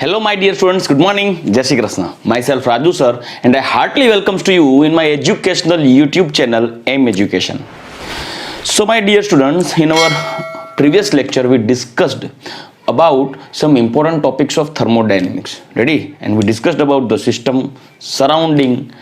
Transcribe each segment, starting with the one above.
Hello, my dear students. Good morning. Jai Shri Krishna. Myself Raju sir, and I heartily welcomes to you in my educational YouTube channel M Education. So, my dear students, in our previous lecture, we discussed about some important topics of thermodynamics. Ready? And we discussed about the system, surrounding,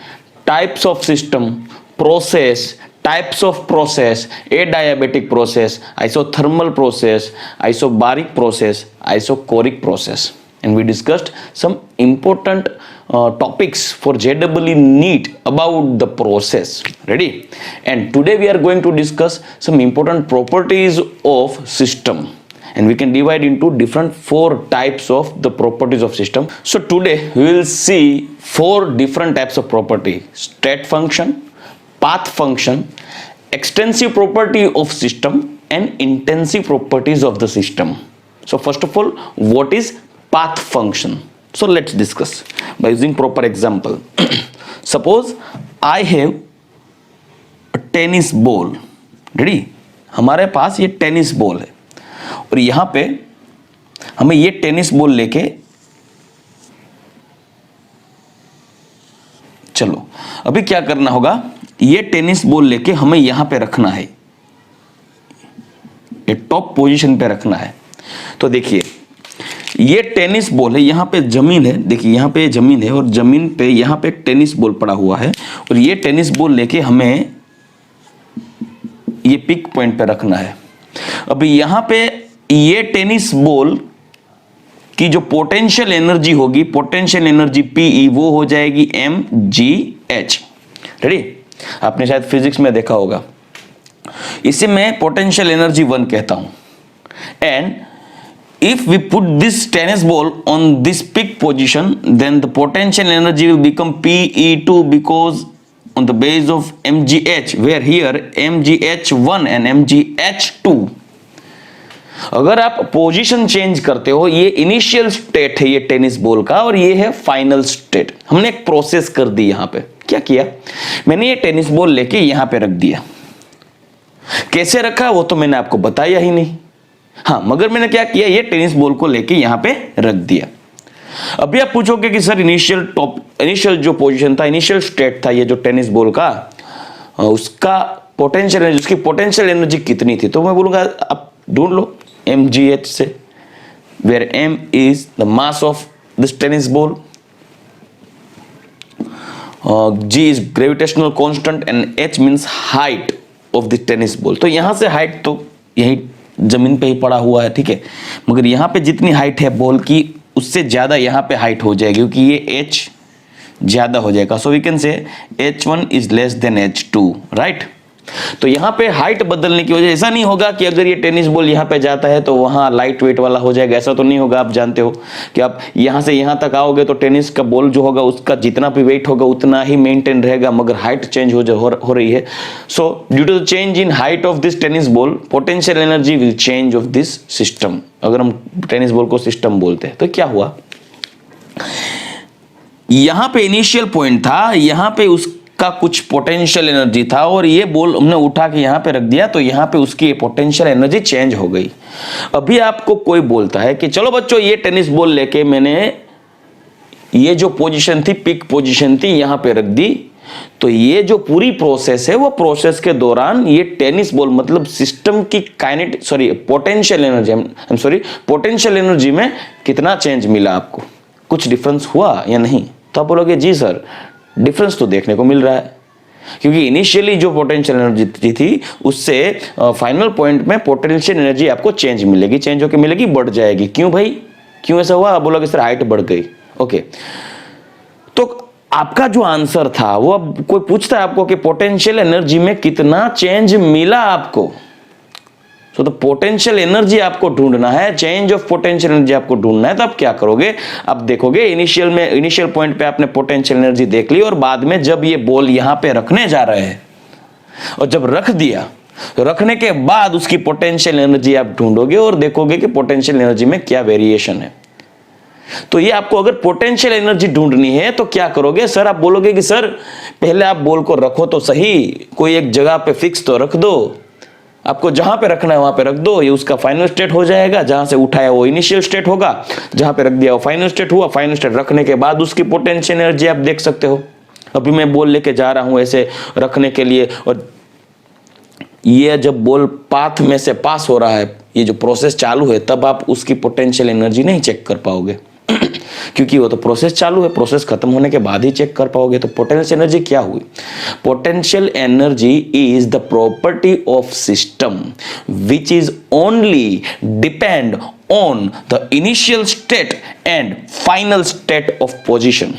types of system, process, types of process, adiabatic process, isothermal process, isobaric process, isochoric process. And we discussed some important topics for JEE NEET about the process. Ready? And today we are going to discuss some important properties of system. And we can divide into different 4 types of the properties of system. So today we will see 4 different types of property: state function, path function, extensive property of system, and intensive properties of the system. So first of all, what is path function? So let's discuss by using proper example. Suppose I have a tennis ball. Ready? हमारे पास ये tennis ball है और यहाँ पे हमें ये tennis ball लेके चलो अभी क्या करना होगा, ये टेनिस बॉल लेके हमें यहाँ पे रखना है, ये टॉप पोजीशन पे रखना है। तो देखिए ये टेनिस बॉल है, यहाँ पे जमीन है, देखिए यहाँ पे जमीन है और जमीन पे यहाँ पे एक टेनिस बॉल पड़ा हुआ है और ये टेनिस बॉल लेके हमें ये पिक पॉइंट पे रखना है। अभी यहाँ पे ये टेनिस बॉल की जो पोटेंशियल एनर्जी होगी, पोटेंशियल एनर्जी PE, वो हो जाएगी mgh। रेडी? आपने शायद फिजिक्स में देखा होगा। इसे मैं पोटेंशियल एनर्जी 1 कहता हूं। And if we put this tennis ball on this peak position, then the potential energy will become PE2 because on the base of mgh, where here mgh1 and mgh2। अगर आप position change करते हो, ये initial state है ये tennis ball का और ये है फाइनल स्टेट। हमने एक प्रोसेस कर दी। यहां पे क्या किया, मैंने ये टेनिस बॉल लेके यहां पे रख दिया। कैसे रखा वो तो मैंने आपको बताया ही नहीं। हाँ, मगर मैंने क्या किया, ये टेनिस बॉल को लेके यहां पे रख दिया। अभी आप पूछोगे कि सर इनिशियल जो पोजीशन था, इनिशियल स्टेट था ये जो टेनिस बॉल का, उसका पोटेंशियल एनर्जी, उसकी पोटेंशियल एनर्जी कितनी थी? तो मैं बोलूंगा आप ढूंढ लो mgh से, where m is the mass of this tennis ball, g is gravitational constant and h means height of the tennis ball। तो यहां से हाइट तो यही जमीन पे ही पड़ा हुआ है, ठीक है, मगर यहां पे जितनी हाइट है बॉल की उससे ज्यादा यहां पे हाइट हो जाएगी क्योंकि ये h ज्यादा हो जाएगा। So we can say h1 is less than h2, right? तो यहां पे हाइट बदलने की वजह, ऐसा नहीं होगा कि अगर ये टेनिस बॉल यहां पे जाता है तो वहां लाइट वेट वाला हो जाएगा, ऐसा तो नहीं होगा। आप जानते हो कि आप यहां से यहां तक आओगे तो टेनिस का बॉल जो होगा उसका जितना भी वेट होगा उतना ही मेंटेन रहेगा, मगर हाइट चेंज हो रही है। So due to the change in height of this tennis ball, potential energy will change of this system. अगर हम टेनिस बॉल को सिस्टम बोलते हैं तो क्या हुआ, यहां पे इनिशियल पॉइंट था, यहां पे उसका कुछ पोटेंशियल एनर्जी था और ये बॉल हमने उठा के यहां पे रख दिया तो यहां पे उसकी पोटेंशियल एनर्जी चेंज हो गई। अभी आपको कोई बोलता है कि चलो बच्चों ये टेनिस बॉल लेके मैंने ये जो पोजीशन थी, पिक पोजीशन थी, यहां पे रख दी, तो ये जो पूरी प्रोसेस है वो प्रोसेस के दौरान ये टेनिस बॉल मतलब सिस्टम की पोटेंशियल एनर्जी में कितना चेंज मिला आपको, कुछ डिफरेंस हुआ या नहीं? तो आप बोलोगे जी सर डिफरेंस तो देखने को मिल रहा है, क्योंकि इनिशियली जो पोटेंशियल एनर्जी थी उससे फाइनल पॉइंट में पोटेंशियल एनर्जी आपको चेंज मिलेगी, चेंज होकर मिलेगी, बढ़ जाएगी। क्यों भाई, क्यों ऐसा हुआ? आप बोलोगे सर हाइट बढ़ गई। ओके, तो आपका जो आंसर था वो, अब कोई पूछता है आपको कि पोटेंशियल एनर्जी में कितना चेंज मिला आपको, सो द पोटेंशियल एनर्जी आपको ढूंढना है, चेंज ऑफ पोटेंशियल एनर्जी आपको ढूंढना है। तो आप क्या करोगे, आप देखोगे इनिशियल पॉइंट पे आपने पोटेंशियल एनर्जी देख ली और बाद में जब ये बॉल यहां पे रखने जा रहे हैं और जब रख दिया तो रखने के बाद उसकी पोटेंशियल एनर्जी आप ढूंढोगे और देखोगे कि पोटेंशियल एनर्जी में क्या वेरिएशन है। तो ये आपको अगर पोटेंशियल एनर्जी ढूंढनी है तो क्या करोगे सर, आप बोलोगे कि सर पहले आप बॉल को रखो तो सही, कोई एक जगह पे फिक्स तो रख दो, आपको जहां पे रखना है वहां पे रख दो, ये उसका फाइनल स्टेट हो जाएगा। जहां से उठाया वो इनिशियल स्टेट होगा, जहां पे रख दिया वो फाइनल स्टेट हुआ। फाइनल स्टेट रखने के बाद उसकी पोटेंशियल एनर्जी आप देख सकते हो। अभी मैं बॉल लेके जा रहा हूं ऐसे रखने के लिए, और ये जब बॉल पाथ में से पास हो रहा है, ये जो प्रोसेस चालू है, तब आप उसकी पोटेंशियल एनर्जी नहीं चेक कर पाओगे क्योंकि वो तो प्रोसेस चालू है, प्रोसेस खत्म होने के बाद ही चेक कर पाओगे। तो पोटेंशियल एनर्जी क्या हुई? Potential energy is the property of system which is only depend on the initial state and final state of position.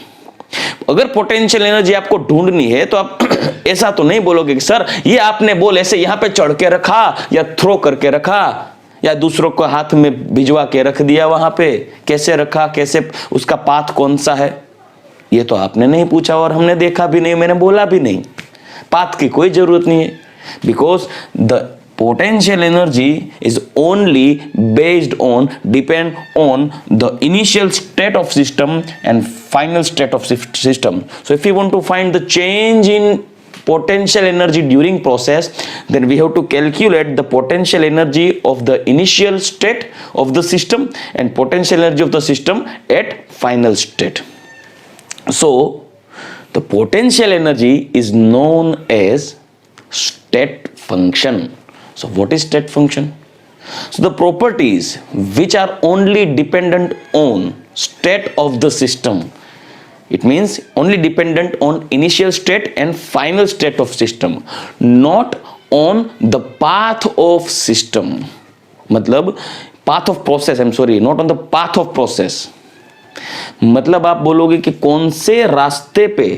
अगर पोटेंशियल एनर्जी आपको ढूंढनी है तो आप ऐसा तो नहीं बोलोगे कि सर ये आपने बॉल ऐसे यहां पे चढ़ के रखा या थ्रो करके रखा या दूसरों को हाथ में भिजवा के रख दिया, वहां पे कैसे रखा, कैसे उसका पाथ कौन सा है, ये तो आपने नहीं पूछा और हमने देखा भी नहीं, मैंने बोला भी नहीं। पाथ की कोई जरूरत नहीं है, because the potential energy is only based on depend on the initial state of system and final state of system. So if you want to find the change in potential energy during process, then we have to calculate the potential energy of the initial state of the system and potential energy of the system at final state. So the potential energy is known as state function. So what is state function? So the properties which are only dependent on state of the system, it means only dependent on initial state and final state of system, not on the path of system. मतलब path of process, I'm sorry, not on the path of process. मतलब आप बोलोगे कि कौन से रास्ते पे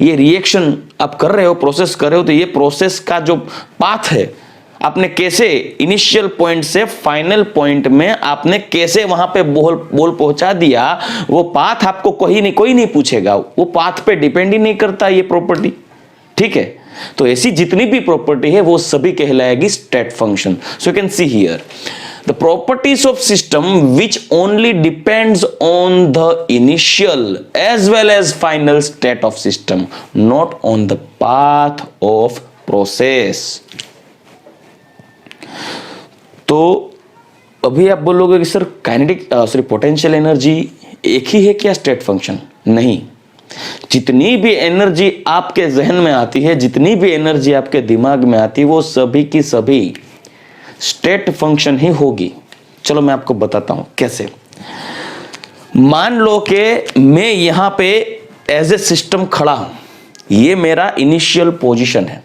ये रिएक्शन आप कर रहे हो, प्रोसेस कर रहे हो, तो ये प्रोसेस का जो पाथ है, आपने कैसे इनिशियल पॉइंट से फाइनल पॉइंट में आपने कैसे वहां पे बॉल पहुंचा दिया, वो पाथ आपको कोई नहीं पूछेगा, वो पाथ पे डिपेंड ही नहीं करता ये प्रॉपर्टी। ठीक है, तो ऐसी जितनी भी प्रॉपर्टी है वो सभी कहलाएगी state function. So you can see here the properties of system which only depends on the initial as well as final state of system, not on the path of process. तो अभी आप बोलोगे कि sir kinetic potential energy एक ही है क्या state function? नहीं, जितनी भी एनर्जी आपके जहन में आती है, जितनी भी एनर्जी आपके दिमाग में आती है, वो सभी की सभी स्टेट फंक्शन ही होगी। चलो मैं आपको बताता हूं कैसे। मान लो कि मैं यहां पे एज ए सिस्टम खड़ा हूं, ये मेरा इनिशियल पोजीशन है।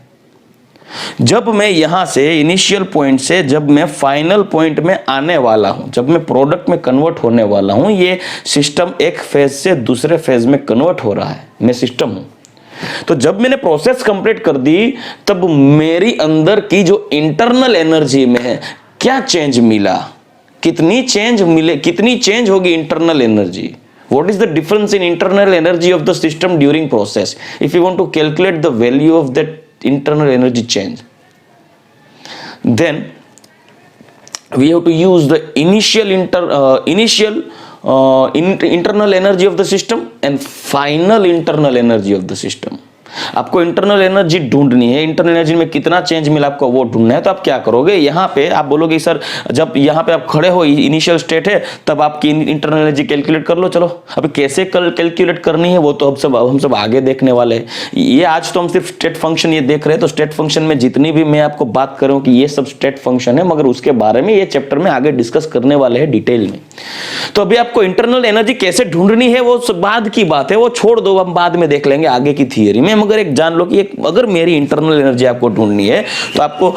जब मैं यहां से इनिशियल पॉइंट से जब मैं फाइनल पॉइंट में आने वाला हूं, जब मैं प्रोडक्ट में कन्वर्ट होने वाला हूं, ये सिस्टम एक फेज से दूसरे फेज में कन्वर्ट हो रहा है, मैं सिस्टम हूं। तो जब मैंने प्रोसेस कंप्लीट कर दी, तब मेरी अंदर की जो इंटरनल एनर्जी में है क्या चेंज मिला, कितनी चेंज होगी internal energy. What is the difference in internal energy of the system during process? If you want to calculate the value of that internal energy change, then we have to use the initial internal energy of the system and final internal energy of the system. आपको internal energy ढूंढनी है, internal energy में कितना change मिला आपको वो ढूंढना है। तो आप क्या करोगे, यहाँ पे आप बोलोगे सर जब यहाँ पे आप खड़े हो, इनिशियल स्टेट है, तब आपकी इंटरनल एनर्जी कैलकुलेट कर लो। चलो अभी कैसे कैलकुलेट करनी है वो तो हम सब आगे देखने वाले हैं। ये आज तो हम सिर्फ स्टेट फंक्शन ये देख रहे हैं, तो स्टेट फंक्शन में जितनी भी मैं आपको बात कर रहा हूँ कि ये सब स्टेट फंक्शन है, मगर उसके बारे में ये चैप्टर में आगे डिस्कस करने वाले हैं डिटेल में। तो अभी आपको इंटरनल एनर्जी कैसे ढूंढनी है वो बाद की बात है, वो छोड़ दो, हम बाद में देख लेंगे आगे की थियरी में। मगर एक जान लो कि अगर मेरी इंटरनल एनर्जी आपको ढूंढनी है तो आपको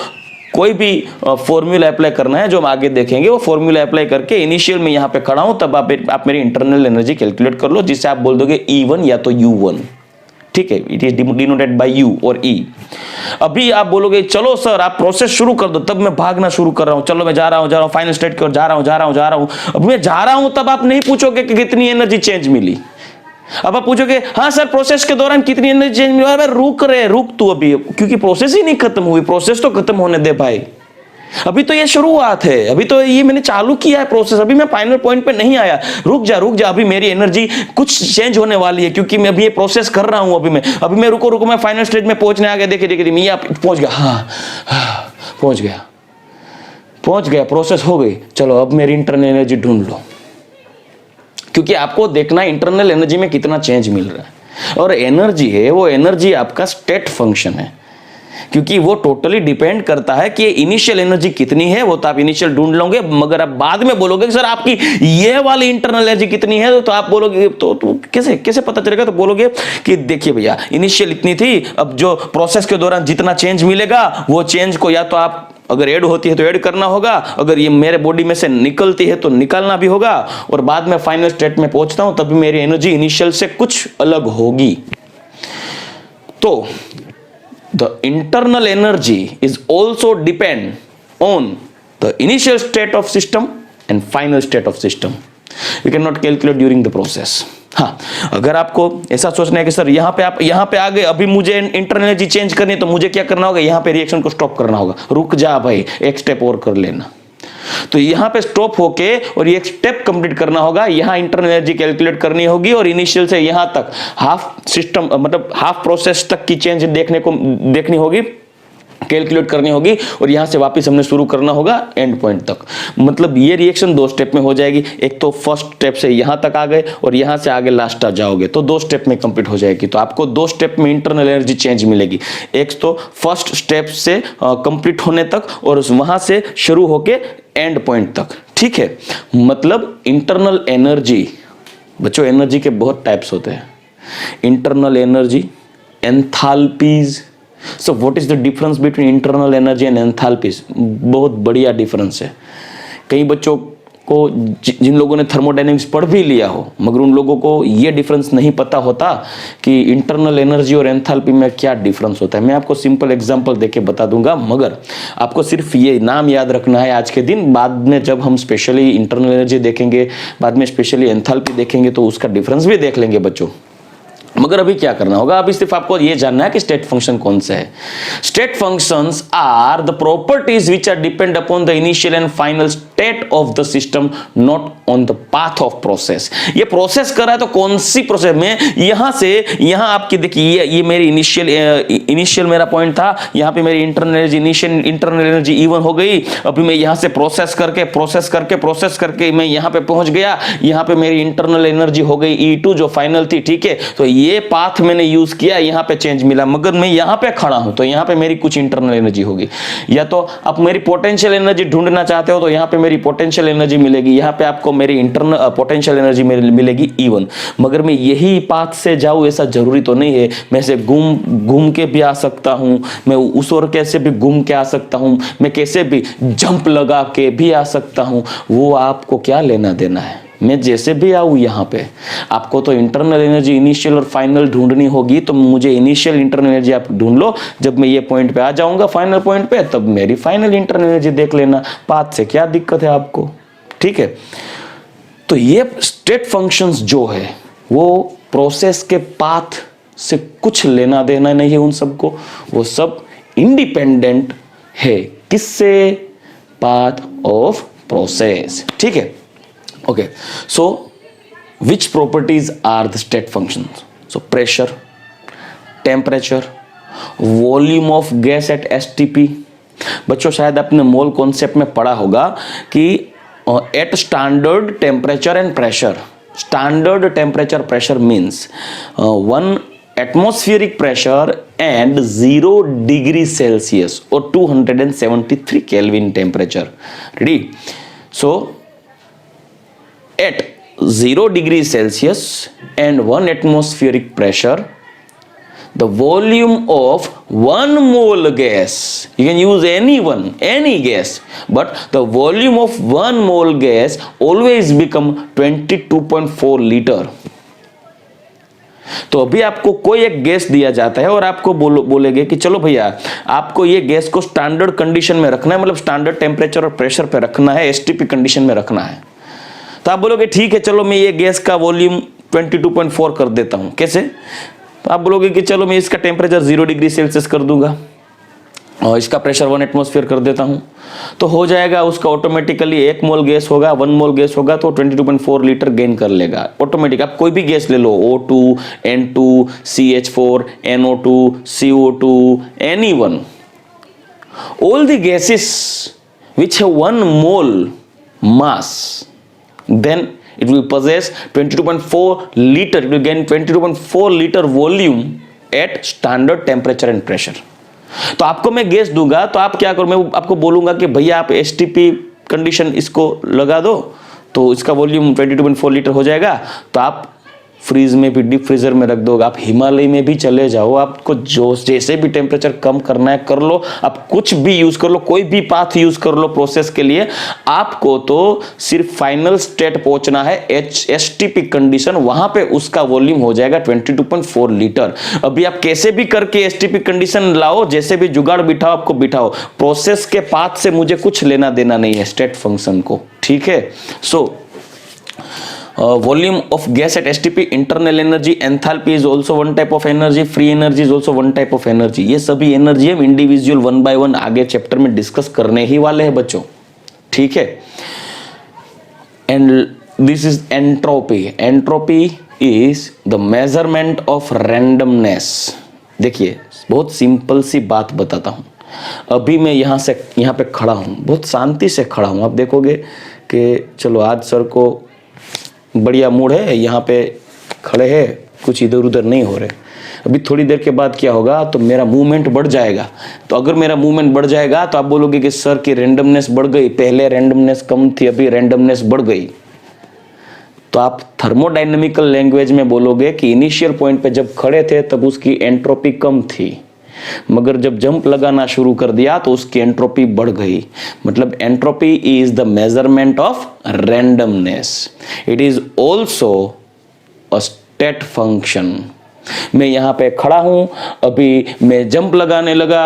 कोई भी फॉर्मूला अप्लाई करना है, जो हम आगे देखेंगे। वो फॉर्मूला अप्लाई करके इनिशियल में यहां पे खड़ा हूं, तब आप मेरी इंटरनल एनर्जी कैलकुलेट कर लो, जिससे आप बोल दोगे E1 या तो U1। ठीक है, it is denoted by U और E। अभी आप बोलोगे चलो सर आप प्रोसेस शुरू कर दो, तब मैं भागना शुरू कर रहा हूं, चलो मैं जा रहा हूं फाइनल स्टेट की ओर जा रहा हूं। अब मैं जा रहा हूं, तब आप नहीं पूछोगे कि कितनी एनर्जी चेंज मिली। अब आप पूछोगे हाँ सर प्रोसेस के दौरान कितनी एनर्जी चेंज मिली। अरे रुक तू अभी, क्योंकि प्रोसेस ही नहीं खत्म हुई, प्रोसेस तो खत्म होने दे भाई। अभी तो ये शुरुआत है, अभी तो ये मैंने चालू किया है प्रोसेस, अभी मैं फाइनल पॉइंट पे नहीं आया। रुक जा, अभी मेरी एनर्जी कुछ चेंज होने वाली है, क्योंकि मैं अभी ये प्रोसेस कर रहा हूं। अभी मैं रुको मैं फाइनल स्टेज में पहुंचने आ गया। देखिए मैं पहुंच गया, हाँ पहुंच गया। पहुंच गया, प्रोसेस हो गई, चलो अब मेरी इंटरनल एनर्जी ढूंढ लो, क्योंकि आपको देखना इंटरनल एनर्जी में कितना चेंज मिल रहा है। और एनर्जी है, वो एनर्जी आपका स्टेट फंक्शन है, क्योंकि वो टोटली डिपेंड करता है कि इनिशियल एनर्जी कितनी है, वो तो आप इनिशियल ढूंढ लोगे, मगर आप बाद में बोलोगे कि सर आपकी ये वाली इंटरनल एनर्जी कितनी है, तो आप बोलोगे तो कैसे कैसे पता चलेगा, तो बोलोगे कि देखिए भैया इनिशियल इतनी थी, अब जो प्रोसेस के दौरान जितना चेंज मिलेगा वो चेंज को या तो आप अगर ऐड होती है तो ऐड करना होगा, अगर ये मेरे बॉडी में से निकलती है तो निकालना भी होगा, और बाद में फाइनल स्टेट में पहुंचता हूं तभी मेरी एनर्जी इनिशियल से कुछ अलग होगी। तो the internal energy is also depend on the initial state of system and final state of system. You cannot calculate during the process. हाँ, अगर आपको ऐसा सोचना है कि सर यहाँ पे आ गए, अभी मुझे इंटरनल एनर्जी चेंज करनी है, तो मुझे क्या करना होगा, यहाँ पे रिएक्शन को स्टॉप करना होगा, रुक जा भाई, एक स्टेप और कर लेना। तो यहां पे स्टॉप होके और ये एक स्टेप कंप्लीट करना होगा, यहां इंटरनल एनर्जी कैलकुलेट करनी होगी, और इनिशियल से यहां तक हाफ सिस्टम मतलब हाफ प्रोसेस तक की चेंज देखनी होगी, कैलकुलेट करनी होगी, और यहां से वापस हमने शुरू करना होगा एंड पॉइंट तक। मतलब ये रिएक्शन 2 स्टेप में हो जाएगी, एक तो फर्स्ट स्टेप से यहां तक आ गए और यहां से आगे लास्ट आ जाओगे तो 2 स्टेप में कंप्लीट हो जाएगी। तो आपको 2 स्टेप में इंटरनल एनर्जी चेंज मिलेगी, एक तो फर्स्ट स्टेप से कंप्लीट होने तक और वहां से शुरू होके एंड पॉइंट तक, ठीक है। मतलब इंटरनल एनर्जी, बच्चों एनर्जी के बहुत टाइप्स होते हैं, internal energy, enthalpies. So what is the difference between internal energy and enthalpies? बहुत बढ़िया डिफरेंस है। कई बच्चों को जिन लोगों ने थर्मोडायनेमिक्स पढ़ भी लिया हो, मगर उन लोगों को ये डिफरेंस नहीं पता होता कि इंटरनल एनर्जी और एंथैल्पी में क्या डिफरेंस होता है। मैं आपको सिंपल एग्जांपल देके बता दूंगा, मगर आपको सिर्फ ये नाम याद रखना है आज के दिन। बाद में जब हम स्पेशली इंटरनल एनर्जी देखेंगे, बाद में स्पेशली एंथैल्पी देखेंगे, तो उसका डिफरेंस भी देख लेंगे बच्चों। मगर अभी क्या करना होगा, अभी सिर्फ आपको ये जानना है कि स्टेट फंक्शन कौन से है। State functions are the properties which are depend upon the initial and final state of the system, not on the path of process. ये प्रोसेस कर रहा है तो कौन सी प्रोसेस में, यहां से यहां आपकी देखिए ये मेरी इनिशियल मेरा पॉइंट था, यहां पे मेरी इंटरनल एनर्जी इवन हो गई। अभी मैं यहां से प्रोसेस करके मैं यहां पे पहुंच गया, यहां पे मेरी इंटरनल एनर्जी हो गई E2 जो फाइनल थी, ठीक है। तो ये पाथ मैंने यूज किया, यहां पे चेंज मिला, मगर मैं यहां पे खड़ा हूं तो यहां पे मेरी कुछ इंटरनल एनर्जी होगी। या तो आप मेरी पोटेंशियल एनर्जी ढूंढना चाहते हो तो यहां पे मेरी पोटेंशियल एनर्जी मिलेगी, यहां पे आपको मेरी इंटरनल पोटेंशियल एनर्जी मिलेगी E1। मगर मैं यही पाथ से जाऊं ऐसा जरूरी तो नहीं है, मैं से घूम के भी आ सकता हूं, मैं उस और कैसे भी घूम के आ सकता हूं, मैं कैसे भी जंप लगा के भी आ सकता हूं। वो आपको क्या लेना देना है, मैं जैसे भी आऊँ यहाँ पे। आपको तो इंटरनल एनर्जी इनिशियल और फाइनल ढूंढनी होगी, तो मुझे इनिशियल इंटरनल एनर्जी आप ढूंढ लो, जब मैं ये पॉइंट पे आ जाऊंगा फाइनल पॉइंट पे, तब मेरी फाइनल इंटरनल एनर्जी देख लेना। पाथ से क्या दिक्कत है आपको, ठीक है। तो ये स्टेट फंक्शंस जो है वो प्रोसेस के पाथ से कुछ लेना देना नहीं है उन सबको, वो सब इंडिपेंडेंट है किससे, पाथ ऑफ प्रोसेस, ठीक है। Okay, so which properties are the state functions? So pressure, temperature, volume of gas at STP। बच्चों शायद आपने मोल कॉन्सेप्ट में पढ़ा होगा कि at standard temperature and pressure, standard temperature pressure means 1 atmospheric pressure and 0 degree Celsius or 273 Kelvin temperature. Ready? So at 0 degree Celsius and 1 atmospheric pressure, the volume of 1 mole gas, you can use any gas, but the volume of 1 mole gas always become 22.4 liter। तो अभी आपको कोई एक gas दिया जाता है और आपको बोलेगे कि चलो भैया आपको ये गैस को स्टैंडर्ड कंडीशन में रखना है, मतलब स्टैंडर्ड टेम्परेचर और प्रेशर पे रखना है, STP कंडीशन में रखना है। तो आप बोलोगे ठीक है, चलो मैं ये गैस का वॉल्यूम 22.4 कर देता हूं। कैसे? तो आप बोलोगे कि चलो मैं इसका टेम्परेचर 0 डिग्री सेल्सियस कर दूंगा और इसका प्रेशर 1 एटमॉस्फेयर कर देता हूं, तो हो जाएगा उसका ऑटोमेटिकली 1 मोल गैस होगा, 1 मोल गैस होगा तो 22.4 लीटर गेन कर लेगा ऑटोमेटिक। आप कोई भी गैस ले लो, O2, N2, CH4, NO2, CO2, anyone, all the gases which have 1 mole mass, then it will possess 22.4 liter, it will gain 22.4 liter volume at standard temperature and pressure. तो आपको मैं gas दूंगा तो आप क्या करो, मैं आपको बोलूंगा कि भैया आप एसटीपी कंडीशन इसको लगा दो तो इसका वॉल्यूम 22.4 लीटर हो जाएगा। तो आप फ्रीज में भी, डीप फ्रीजर में रख दोगे, आप हिमालय में भी चले जाओ, आपको जो जैसे भी टेम्परेचर कम करना है कर लो, आप कुछ भी यूज कर लो, कोई भी पाथ यूज कर लो प्रोसेस के लिए, आपको तो सिर्फ फाइनल स्टेट पहुंचना है एसटीपी कंडीशन, वहां पे उसका वॉल्यूम हो जाएगा 22.4 लीटर। अभी आप कैसे भी करके एसटीपी कंडीशन लाओ, जैसे भी जुगाड़ बिठाओ, आपको बिठाओ, प्रोसेस के पाथ से मुझे कुछ लेना देना नहीं है स्टेट फंक्शन को, ठीक है। सो volume of gas at STP, internal energy, enthalpy is also one type of energy, free energy is also one type of energy। ये सभी एनर्जी हम इंडिविजुअल 1 by 1 आगे चैप्टर में डिस्कस करने ही वाले हैं बच्चों, ठीक है। And this is entropy. Entropy is the measurement of randomness. देखिए बहुत सिंपल सी बात बताता हूं। अभी मैं यहाँ पे खड़ा हूं, बहुत शांति से खड़ा हूं, आप देखोगे कि चलो आज सर को बढ़िया मूड है, यहाँ पे खड़े हैं, कुछ इधर उधर नहीं हो रहे। अभी थोड़ी देर के बाद क्या होगा, तो मेरा मूवमेंट बढ़ जाएगा। तो अगर मेरा मूवमेंट बढ़ जाएगा तो आप बोलोगे कि सर की रैंडमनेस बढ़ गई, पहले रैंडमनेस कम थी अभी रैंडमनेस बढ़ गई। तो आप थर्मोडायनेमिकल लैंग्वेज में बोलोगे कि इनिशियल पॉइंट पे जब खड़े थे तब उसकी एंट्रोपी कम थी, मगर जब जंप लगाना शुरू कर दिया तो उसकी एंट्रोपी बढ़ गई। मतलब entropy is the measurement of randomness. It is also a state function. मैं यहां पे खड़ा हूं, अभी मैं जंप लगाने लगा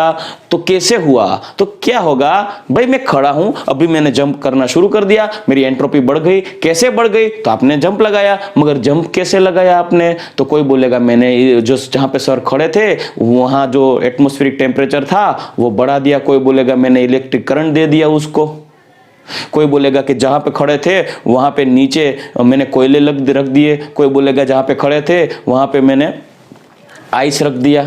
तो कैसे हुआ, तो क्या होगा भाई, मैं खड़ा हूं, अभी मैंने जंप करना शुरू कर दिया, मेरी एंट्रोपी बढ़ गई। कैसे बढ़ गई, तो आपने जंप लगाया, मगर जंप कैसे लगाया आपने, तो कोई बोलेगा मैंने जो जहां पे सर खड़े थे वहां जो एटमॉस्फेरिक टेम्परेचर था वो बढ़ा दिया, कोई बोलेगा मैंने इलेक्ट्रिक करंट दे दिया उसको, कोई बोलेगा कि जहां पे खड़े थे वहां पे नीचे मैंने कोयले रख दिए, कोई बोलेगा जहां पे खड़े थे वहां पे मैंने आइस रख दिया,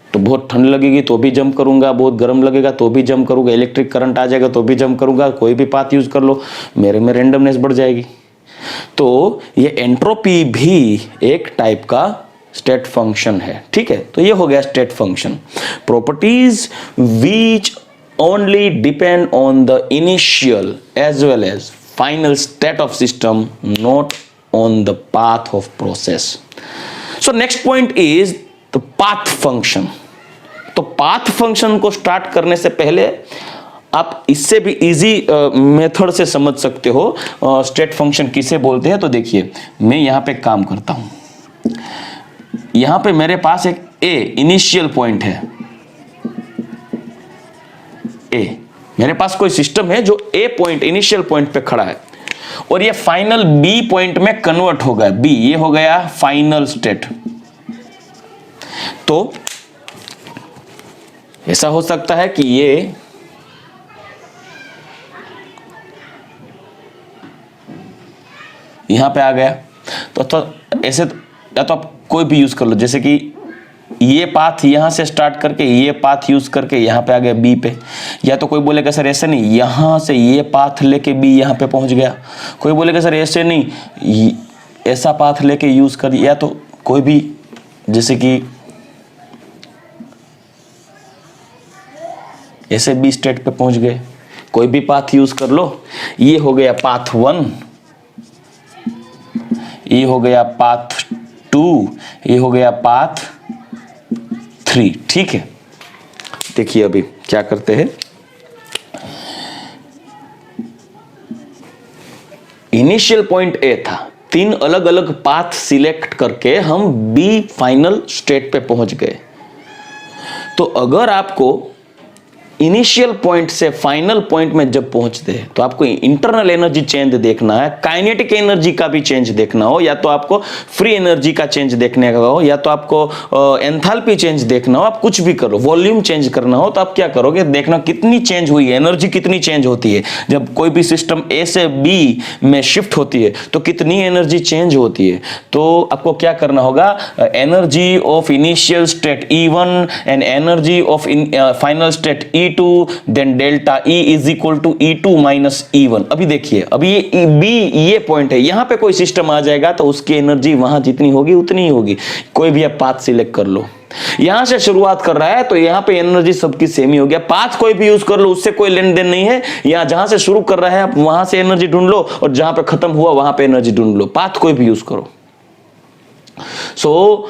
तो बहुत ठंड लगेगी तो भी जंप करूंगा, बहुत गर्म लगेगा तो भी जंप करूंगा, इलेक्ट्रिक करंट आ जाएगा तो भी जंप करूंगा, कोई भी पाथ यूज कर लो, मेरे में रैंडमनेस बढ़ जाएगी। तो ये एंट्रोपी भी एक टाइप का स्टेट फंक्शन है, ठीक है। तो ये हो गया state function. Properties which only depend on the initial as well as final state of system, not on the path of process. So next point is the path function. तो path function को start करने से पहले आप इससे भी easy method से समझ सकते हो स्टेट फंक्शन किसे बोलते हैं। तो देखिए मैं यहाँ पे काम करता हूँ, यहाँ पे मेरे पास एक ए इनिशियल पॉइंट है, ए मेरे पास कोई सिस्टम है जो ए पॉइंट इनिशियल पॉइंट पे खड़ा है और ये फाइनल बी पॉइंट में कन्वर्ट हो गया, बी ये हो गया फाइनल स्टेट। तो ऐसा हो सकता है कि ये यहां पे आ गया, तो ऐसे या तो आप कोई भी यूज कर लो, जैसे कि ये पाथ यहां से स्टार्ट करके ये पाथ यूज करके यहां पे आ गया बी पे, या तो कोई बोलेगा सर ऐसे नहीं, यहां से ये पाथ लेके बी यहां पे पहुंच गया, कोई बोलेगा सर ऐसे नहीं ऐसा पाथ लेके यूज कर, या तो कोई भी जैसे कि ऐसे बी स्टेट पे पहुंच गए, कोई भी पाथ यूज कर लो। ये हो गया पाथ 1, ये हो गया पाथ 2, ये हो गया पाथ 3, ठीक है। देखिए अभी क्या करते हैं, इनिशियल पॉइंट ए था, 3 अलग अलग पाथ सिलेक्ट करके हम बी फाइनल स्टेट पे पहुंच गए। तो अगर आपको इनिशियल पॉइंट से फाइनल पॉइंट में जब पहुंचते हैं तो आपको इंटरनल एनर्जी चेंज देखना है, काइनेटिक एनर्जी का भी चेंज देखना हो, या तो आपको फ्री एनर्जी का चेंज देखने का हो, या तो आपको एंथैल्पी चेंज देखना हो, आप कुछ भी करो, वॉल्यूम चेंज करना हो, तो आप क्या करोगे, देखना कितनी चेंज हुई है, एनर्जी कितनी चेंज होती है। जब कोई भी सिस्टम ए से बी में शिफ्ट होती है तो कितनी एनर्जी चेंज होती है। तो आपको क्या करना होगा, energy of initial state E1 and energy of final state E2, then delta E is equal to E2 minus E1। अभी देखिए, अभी ये B ये पॉइंट है, यहां पे कोई सिस्टम आ जाएगा तो उसकी एनर्जी वहां जितनी होगी उतनी ही होगी। कोई भी आप पाथ सिलेक्ट कर लो, यहां से शुरुआत कर रहा है तो यहां पे एनर्जी सबकी सेम ही हो गया। पाथ कोई भी यूज कर लो, उससे कोई लेन देन नहीं है। यहां जहां से शुरू कर रहा है आप वहां से एनर्जी ढूंढ लो, और जहां पे खत्म हुआ वहां पे एनर्जी ढूंढ लो। पाथ कोई भी यूज करो। So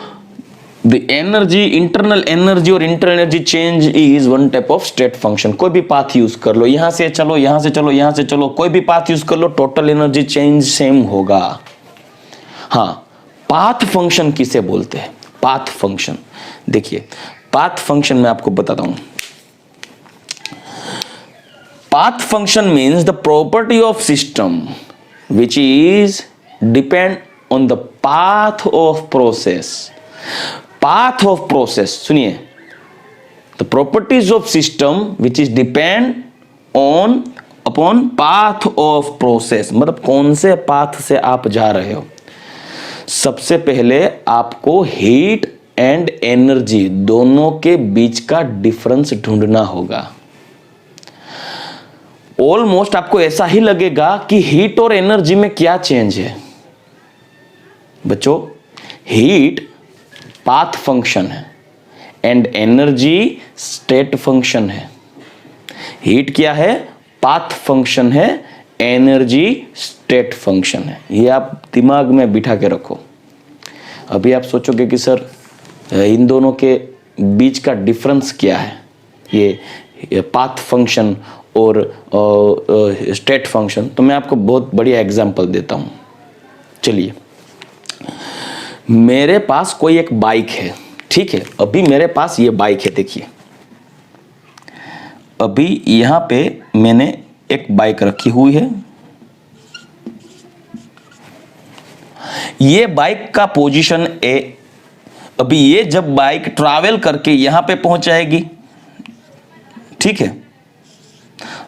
the energy, internal energy और internal energy change is one type of state function. कोई भी पाथ यूज कर लो, यहां से चलो, यहां से चलो, यहां से चलो, कोई भी पाथ यूज कर लो, टोटल एनर्जी चेंज सेम होगा। हाँ, पाथ फंक्शन किसे बोलते हैं? पाथ फंक्शन देखिए, पाथ फंक्शन मैं आपको बताता हूं। Path function means the property of system which is depend on the path of process. Path of process, सुनिए, the properties of system which is depend on upon path of process, मतलब कौन से path से आप जा रहे हो। सबसे पहले आपको हीट एंड एनर्जी दोनों के बीच का डिफरेंस ढूंढना होगा। ऑलमोस्ट आपको ऐसा ही लगेगा कि हीट और एनर्जी में क्या चेंज है। बच्चों, हीट पाथ फंक्शन है एंड एनर्जी स्टेट फंक्शन है। हीट क्या है? पाथ फंक्शन है, एनर्जी स्टेट फंक्शन है। ये आप दिमाग में बिठा के रखो। अभी आप सोचोगे कि सर इन दोनों के बीच का डिफरेंस क्या है, ये पाथ फंक्शन और स्टेट फंक्शन। तो मैं आपको बहुत बढ़िया एग्जांपल देता हूं। चलिए, मेरे पास कोई एक बाइक है, ठीक है। अभी मेरे पास ये बाइक है, देखिए अभी यहां पे मैंने एक बाइक रखी हुई है। ये बाइक का पोजीशन ए। अभी ये जब बाइक ट्रैवल करके यहां पे पहुंच जाएगी, ठीक है।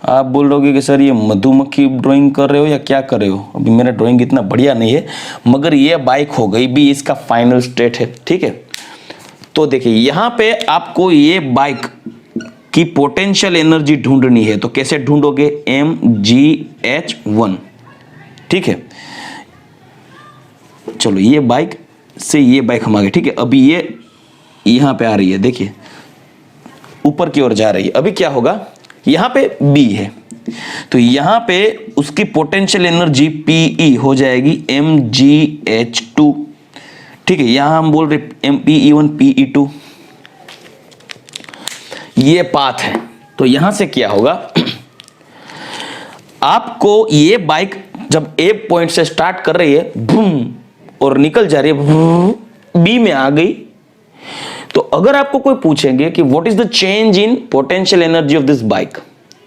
आप बोल रहे कि सर ये मधुमक्खी ड्राइंग कर रहे हो या क्या कर रहे हो? अभी मेरा ड्राइंग इतना बढ़िया नहीं है, मगर ये बाइक हो गई भी, इसका फाइनल स्टेट है, ठीक है। तो देखिए यहां पे आपको ये बाइक की पोटेंशियल एनर्जी ढूंढनी है। तो कैसे ढूंढोगे? mgh1, ठीक है। चलो, ये बाइक से ये बाइक हम आ गए, ठीक है। अभी ये यहां पे आ रही है, देखिए ऊपर की ओर जा रही है। अभी क्या होगा? यहां पे B है, तो यहां पे उसकी पोटेंशियल एनर्जी Pe हो जाएगी mgh2, ठीक है। यहां हम बोल रहे Pe1 Pe2, ये पाथ है। तो यहां से क्या होगा? आपको ये बाइक जब ए पॉइंट से स्टार्ट कर रही है, बूम, और निकल जा रही है, बी में आ गई। तो अगर आपको कोई पूछेंगे कि what is the change in potential energy of this bike,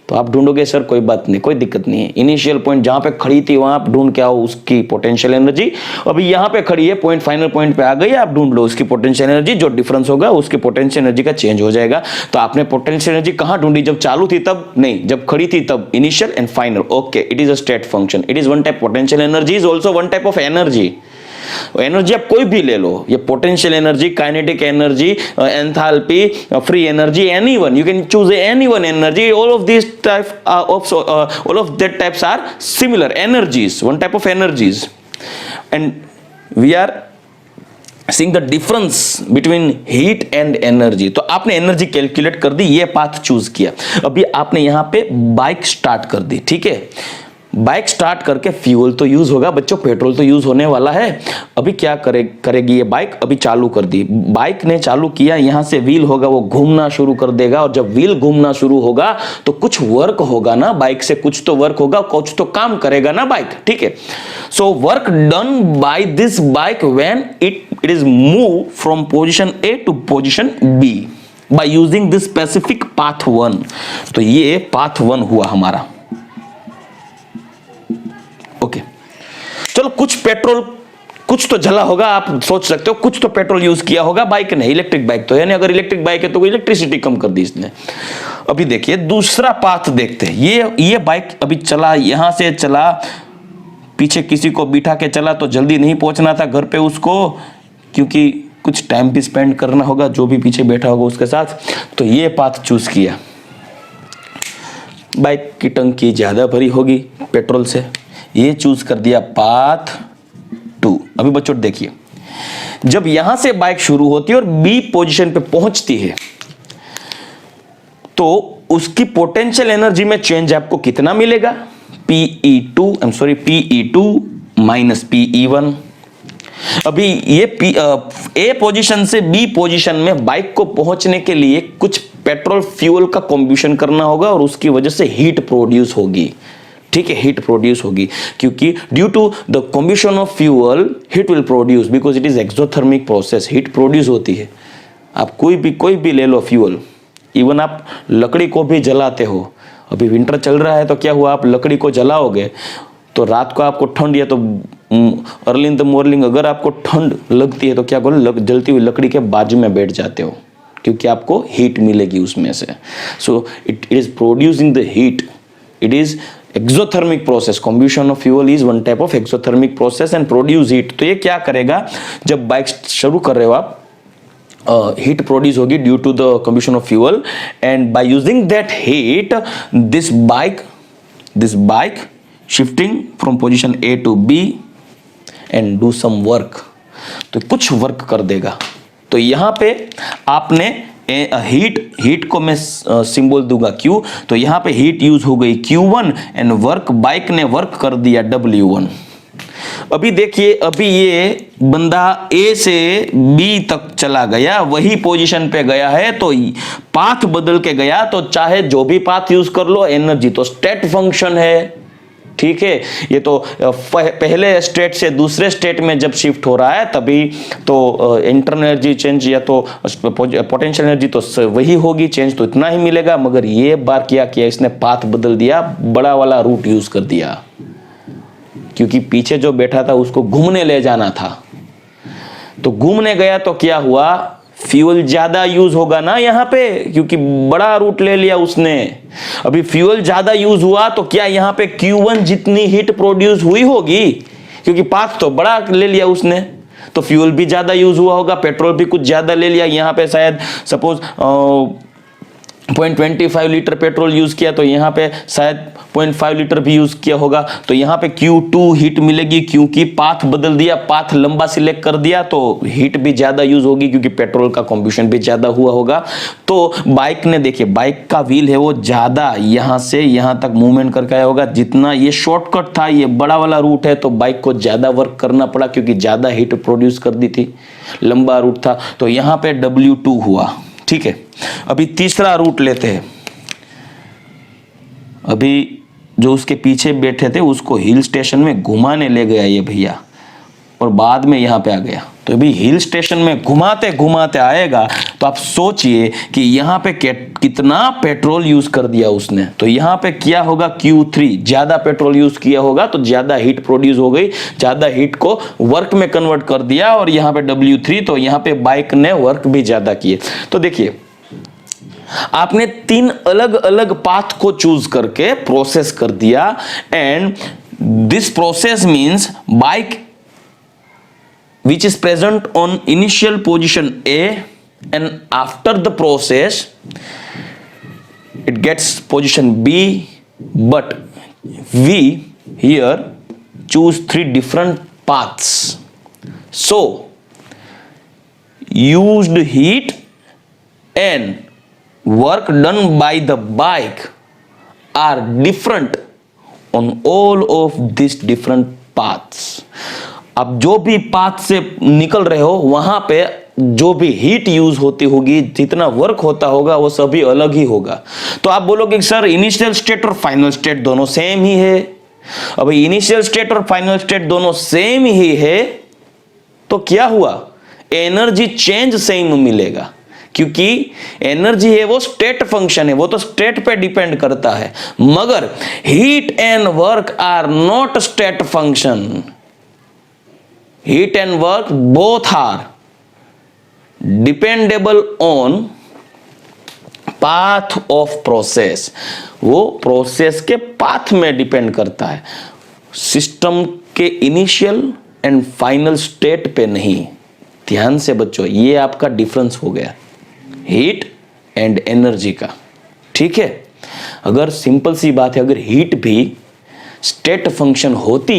तो आप ढूंढोगे सर कोई बात नहीं, कोई दिक्कत नहीं है। इनिशियल पॉइंट जहां पे खड़ी थी वहां आप ढूंढ के आओ उसकी पोटेंशियल एनर्जी। अभी यहां पे खड़ी है, पॉइंट फाइनल पॉइंट पे आ गई, आप ढूंढ लो उसकी पोटेंशियल एनर्जी। जो डिफरेंस होगा उसकी पोटेंशियल एनर्जी का चेंज हो जाएगा। तो आपने पोटेंशियल एनर्जी कहां ढूंढी? जब चालू थी तब नहीं, जब खड़ी थी तब। Initial and final, okay. It is a state function. It is one type potential energy, is also one type of energy. Energy आप कोई भी ले लो, ये potential energy, kinetic energy, enthalpy, free energy, anyone, you can choose anyone energy. All of this type all of that types are similar energies, one type of energies, and we are seeing the difference between heat and energy। तो आपने energy calculate कर दी, ये path choose किया। अभी आपने यहां पे bike start कर दी, ठीक है। बाइक स्टार्ट करके फ्यूल तो यूज होगा बच्चों, पेट्रोल तो यूज होने वाला है। अभी क्या करेगी ये बाइक? अभी चालू कर दी, बाइक ने चालू किया, यहां से व्हील होगा वो घूमना शुरू कर देगा। और जब व्हील घूमना शुरू होगा तो कुछ वर्क होगा ना बाइक से, कुछ तो वर्क होगा, कुछ तो काम करेगा ना बाइक, ठीक है। So work done by this bike when it is move from position A to position B by using this specific path 1। तो ये पाथ 1 हुआ हमारा, ओके। चलो, कुछ पेट्रोल, कुछ तो जला होगा, आप सोच सकते हो कुछ तो पेट्रोल यूज किया होगा बाइक ने। इलेक्ट्रिक बाइक तो है नहीं, अगर इलेक्ट्रिक बाइक है तो इलेक्ट्रिसिटी कम कर दी इसने। अभी देखिए दूसरा पाथ देखते हैं। ये बाइक अभी चला, यहां से चला, पीछे किसी को बिठा के चला, तो जल्दी नहीं पहुंचना था घर पे उसको, क्योंकि कुछ टाइम भी स्पेंड करना होगा जो भी पीछे बैठा होगा उसके साथ। तो ये पाथ चूज किया, बाइक की टंकी ज़्यादा भरी होगी पेट्रोल से, ये चूज कर दिया पाथ 2। अभी बच्चों देखिए, जब यहां से बाइक शुरू होती है और बी पोजीशन पे पहुंचती है तो उसकी पोटेंशियल एनर्जी में चेंज आपको कितना मिलेगा, Pe2 माइनस Pe1। अभी ये ए पोजीशन से बी पोजीशन में बाइक को पहुंचने के लिए कुछ पेट्रोल फ्यूल का कॉम्बिनेशन करना होगा और उसकी वजह से हीट प्रोड्यूस होगी। ठीक है, हीट प्रोड्यूस होगी क्योंकि due to the combination of fuel heat will produce because it is exothermic process. Heat produce होती है। आप कोई भी ले लो फ्यूल, इवन आप लकड़ी को भी जलाते हो, अभी विंटर चल रहा है तो क्या हुआ, आप लकड़ी को जलाओगे तो रात को आपको ठंड या तो अर्ली इन द मॉर्निंग अगर आपको ठंड लगती है तो क्या करो, जलती हुई लकड़ी के बाजू में बैठ जाते हो क्योंकि आपको हीट मिलेगी उसमें से। So it is producing the heat, it is exothermic process. Combination of fuel is one type of exothermic process and produce heat. तो ये क्या करेगा, जब बाइक शुरू कर रहे हो आप, heat produce होगी due to the combustion of fuel, and by using that heat this bike shifting from position A to B and do some work। तो कुछ वर्क कर देगा। तो यहां पे आपने हीट को मैं सिंबल दूंगा Q, तो यहां पे हीट यूज हो गई Q1 एंड वर्क, बाइक ने वर्क कर दिया W1। अभी देखिए, अभी ये बंदा ए से बी तक चला गया, वही पोजीशन पे गया है तो पाथ बदल के गया, तो चाहे जो भी पाथ यूज कर लो, एनर्जी तो स्टेट फंक्शन है। ठीक है, ये तो पहले स्टेट से दूसरे स्टेट में जब शिफ्ट हो रहा है तभी तो इंटरनल एनर्जी चेंज या तो पोटेंशियल एनर्जी तो वही होगी, चेंज तो इतना ही मिलेगा। मगर ये बार क्या किया, इसने पाथ बदल दिया, बड़ा वाला रूट यूज कर दिया क्योंकि पीछे जो बैठा था उसको घूमने ले जाना था। तो घूमने गया तो क्या हुआ, फ्यूल ज्यादा यूज होगा ना यहाँ पे, क्योंकि बड़ा रूट ले लिया उसने। अभी फ्यूल ज्यादा यूज हुआ तो क्या यहाँ पे Q1 जितनी हीट प्रोड्यूस हुई होगी, क्योंकि पाथ तो बड़ा ले लिया उसने, तो फ्यूल भी ज्यादा यूज हुआ होगा, पेट्रोल भी कुछ ज्यादा ले लिया। यहाँ पे शायद सपोज 0.25 लीटर पेट्रोल यूज किया तो यहाँ पे शायद 0.5 लीटर भी यूज किया होगा। तो यहाँ पे Q2 हीट मिलेगी क्योंकि पाथ बदल दिया, पाथ लंबा सिलेक्ट कर दिया तो हीट भी ज्यादा यूज होगी क्योंकि पेट्रोल का कॉम्बिनेशन भी ज्यादा हुआ होगा। तो बाइक ने, देखिए बाइक का व्हील है वो ज्यादा यहाँ से यहाँ तक मूवमेंट करके आया होगा। जितना ये शॉर्टकट था, ये बड़ा वाला रूट है, तो बाइक को ज्यादा वर्क करना पड़ा क्योंकि ज्यादा हीट प्रोड्यूस कर दी थी, लंबा रूट था। तो यहाँ पे W2 हुआ। ठीक है, अभी तीसरा रूट लेते हैं। अभी जो उसके पीछे बैठे थे उसको हिल स्टेशन में घुमाने ले गया ये भैया, और बाद में यहाँ पे आ गया। तो अभी हिल स्टेशन में घुमाते घुमाते आएगा तो आप सोचिए कि यहाँ पे कितना पेट्रोल यूज कर दिया उसने। तो यहाँ पे क्या होगा, Q3 ज्यादा पेट्रोल यूज किया होगा तो ज्यादा हीट प्रोड्यूस हो गई, ज्यादा हीट को वर्क में कन्वर्ट कर दिया, और यहाँ पे W3, तो यहाँ पे बाइक ने वर्क भी ज्यादा किए। तो देखिए, आपने 3 अलग अलग पाथ को चूज करके प्रोसेस कर दिया, and this process means bike which is present on initial position A, and after the process it gets position B, but we here choose 3 different paths. So used heat and work done by the bike are different on all of these different paths. अब जो भी path से निकल रहे हो वहां पे जो भी हीट यूज होती होगी, जितना वर्क होता होगा, वो सभी अलग ही होगा। तो आप बोलोगे सर इनिशियल स्टेट और फाइनल स्टेट दोनों सेम ही है। अब इनिशियल स्टेट और फाइनल स्टेट दोनों सेम ही है तो क्या हुआ, एनर्जी चेंज सेम मिलेगा, क्योंकि एनर्जी है वो स्टेट फंक्शन है, वो तो स्टेट पे डिपेंड करता है। मगर heat and work are not state function. Heat and work both are dependable on path of process। वो प्रोसेस के पाथ में डिपेंड करता है, सिस्टम के इनिशियल एंड फाइनल स्टेट पे नहीं। ध्यान से बच्चों, ये आपका डिफरेंस हो गया हीट एंड एनर्जी का। ठीक है, अगर सिंपल सी बात है, अगर हीट भी स्टेट फंक्शन होती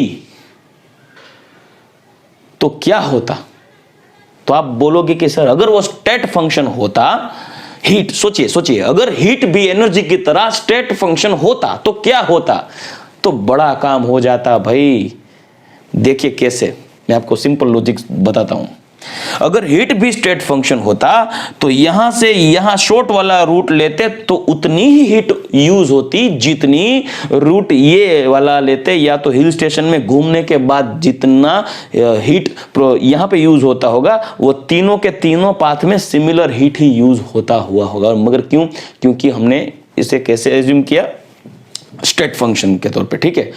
तो क्या होता? तो आप बोलोगे कि सर अगर वो स्टेट फंक्शन होता, हीट, सोचिए अगर हीट भी एनर्जी की तरह स्टेट फंक्शन होता तो क्या होता? तो बड़ा काम हो जाता भाई। देखिए कैसे, मैं आपको सिंपल लॉजिक बताता हूं। अगर हीट भी स्टेट फंक्शन होता तो यहां से यहां शॉर्ट वाला रूट लेते तो उतनी ही हीट यूज होती जितनी रूट ये वाला लेते, या तो हिल स्टेशन में घूमने के बाद जितना हीट यहां पे यूज होता होगा वो तीनों के तीनों पाथ में सिमिलर हीट ही यूज होता हुआ होगा। मगर क्यों? क्योंकि हमने इसे कैसे एज्यूम किया? स्टेट फंक्शन के तौर पे, ठीक है।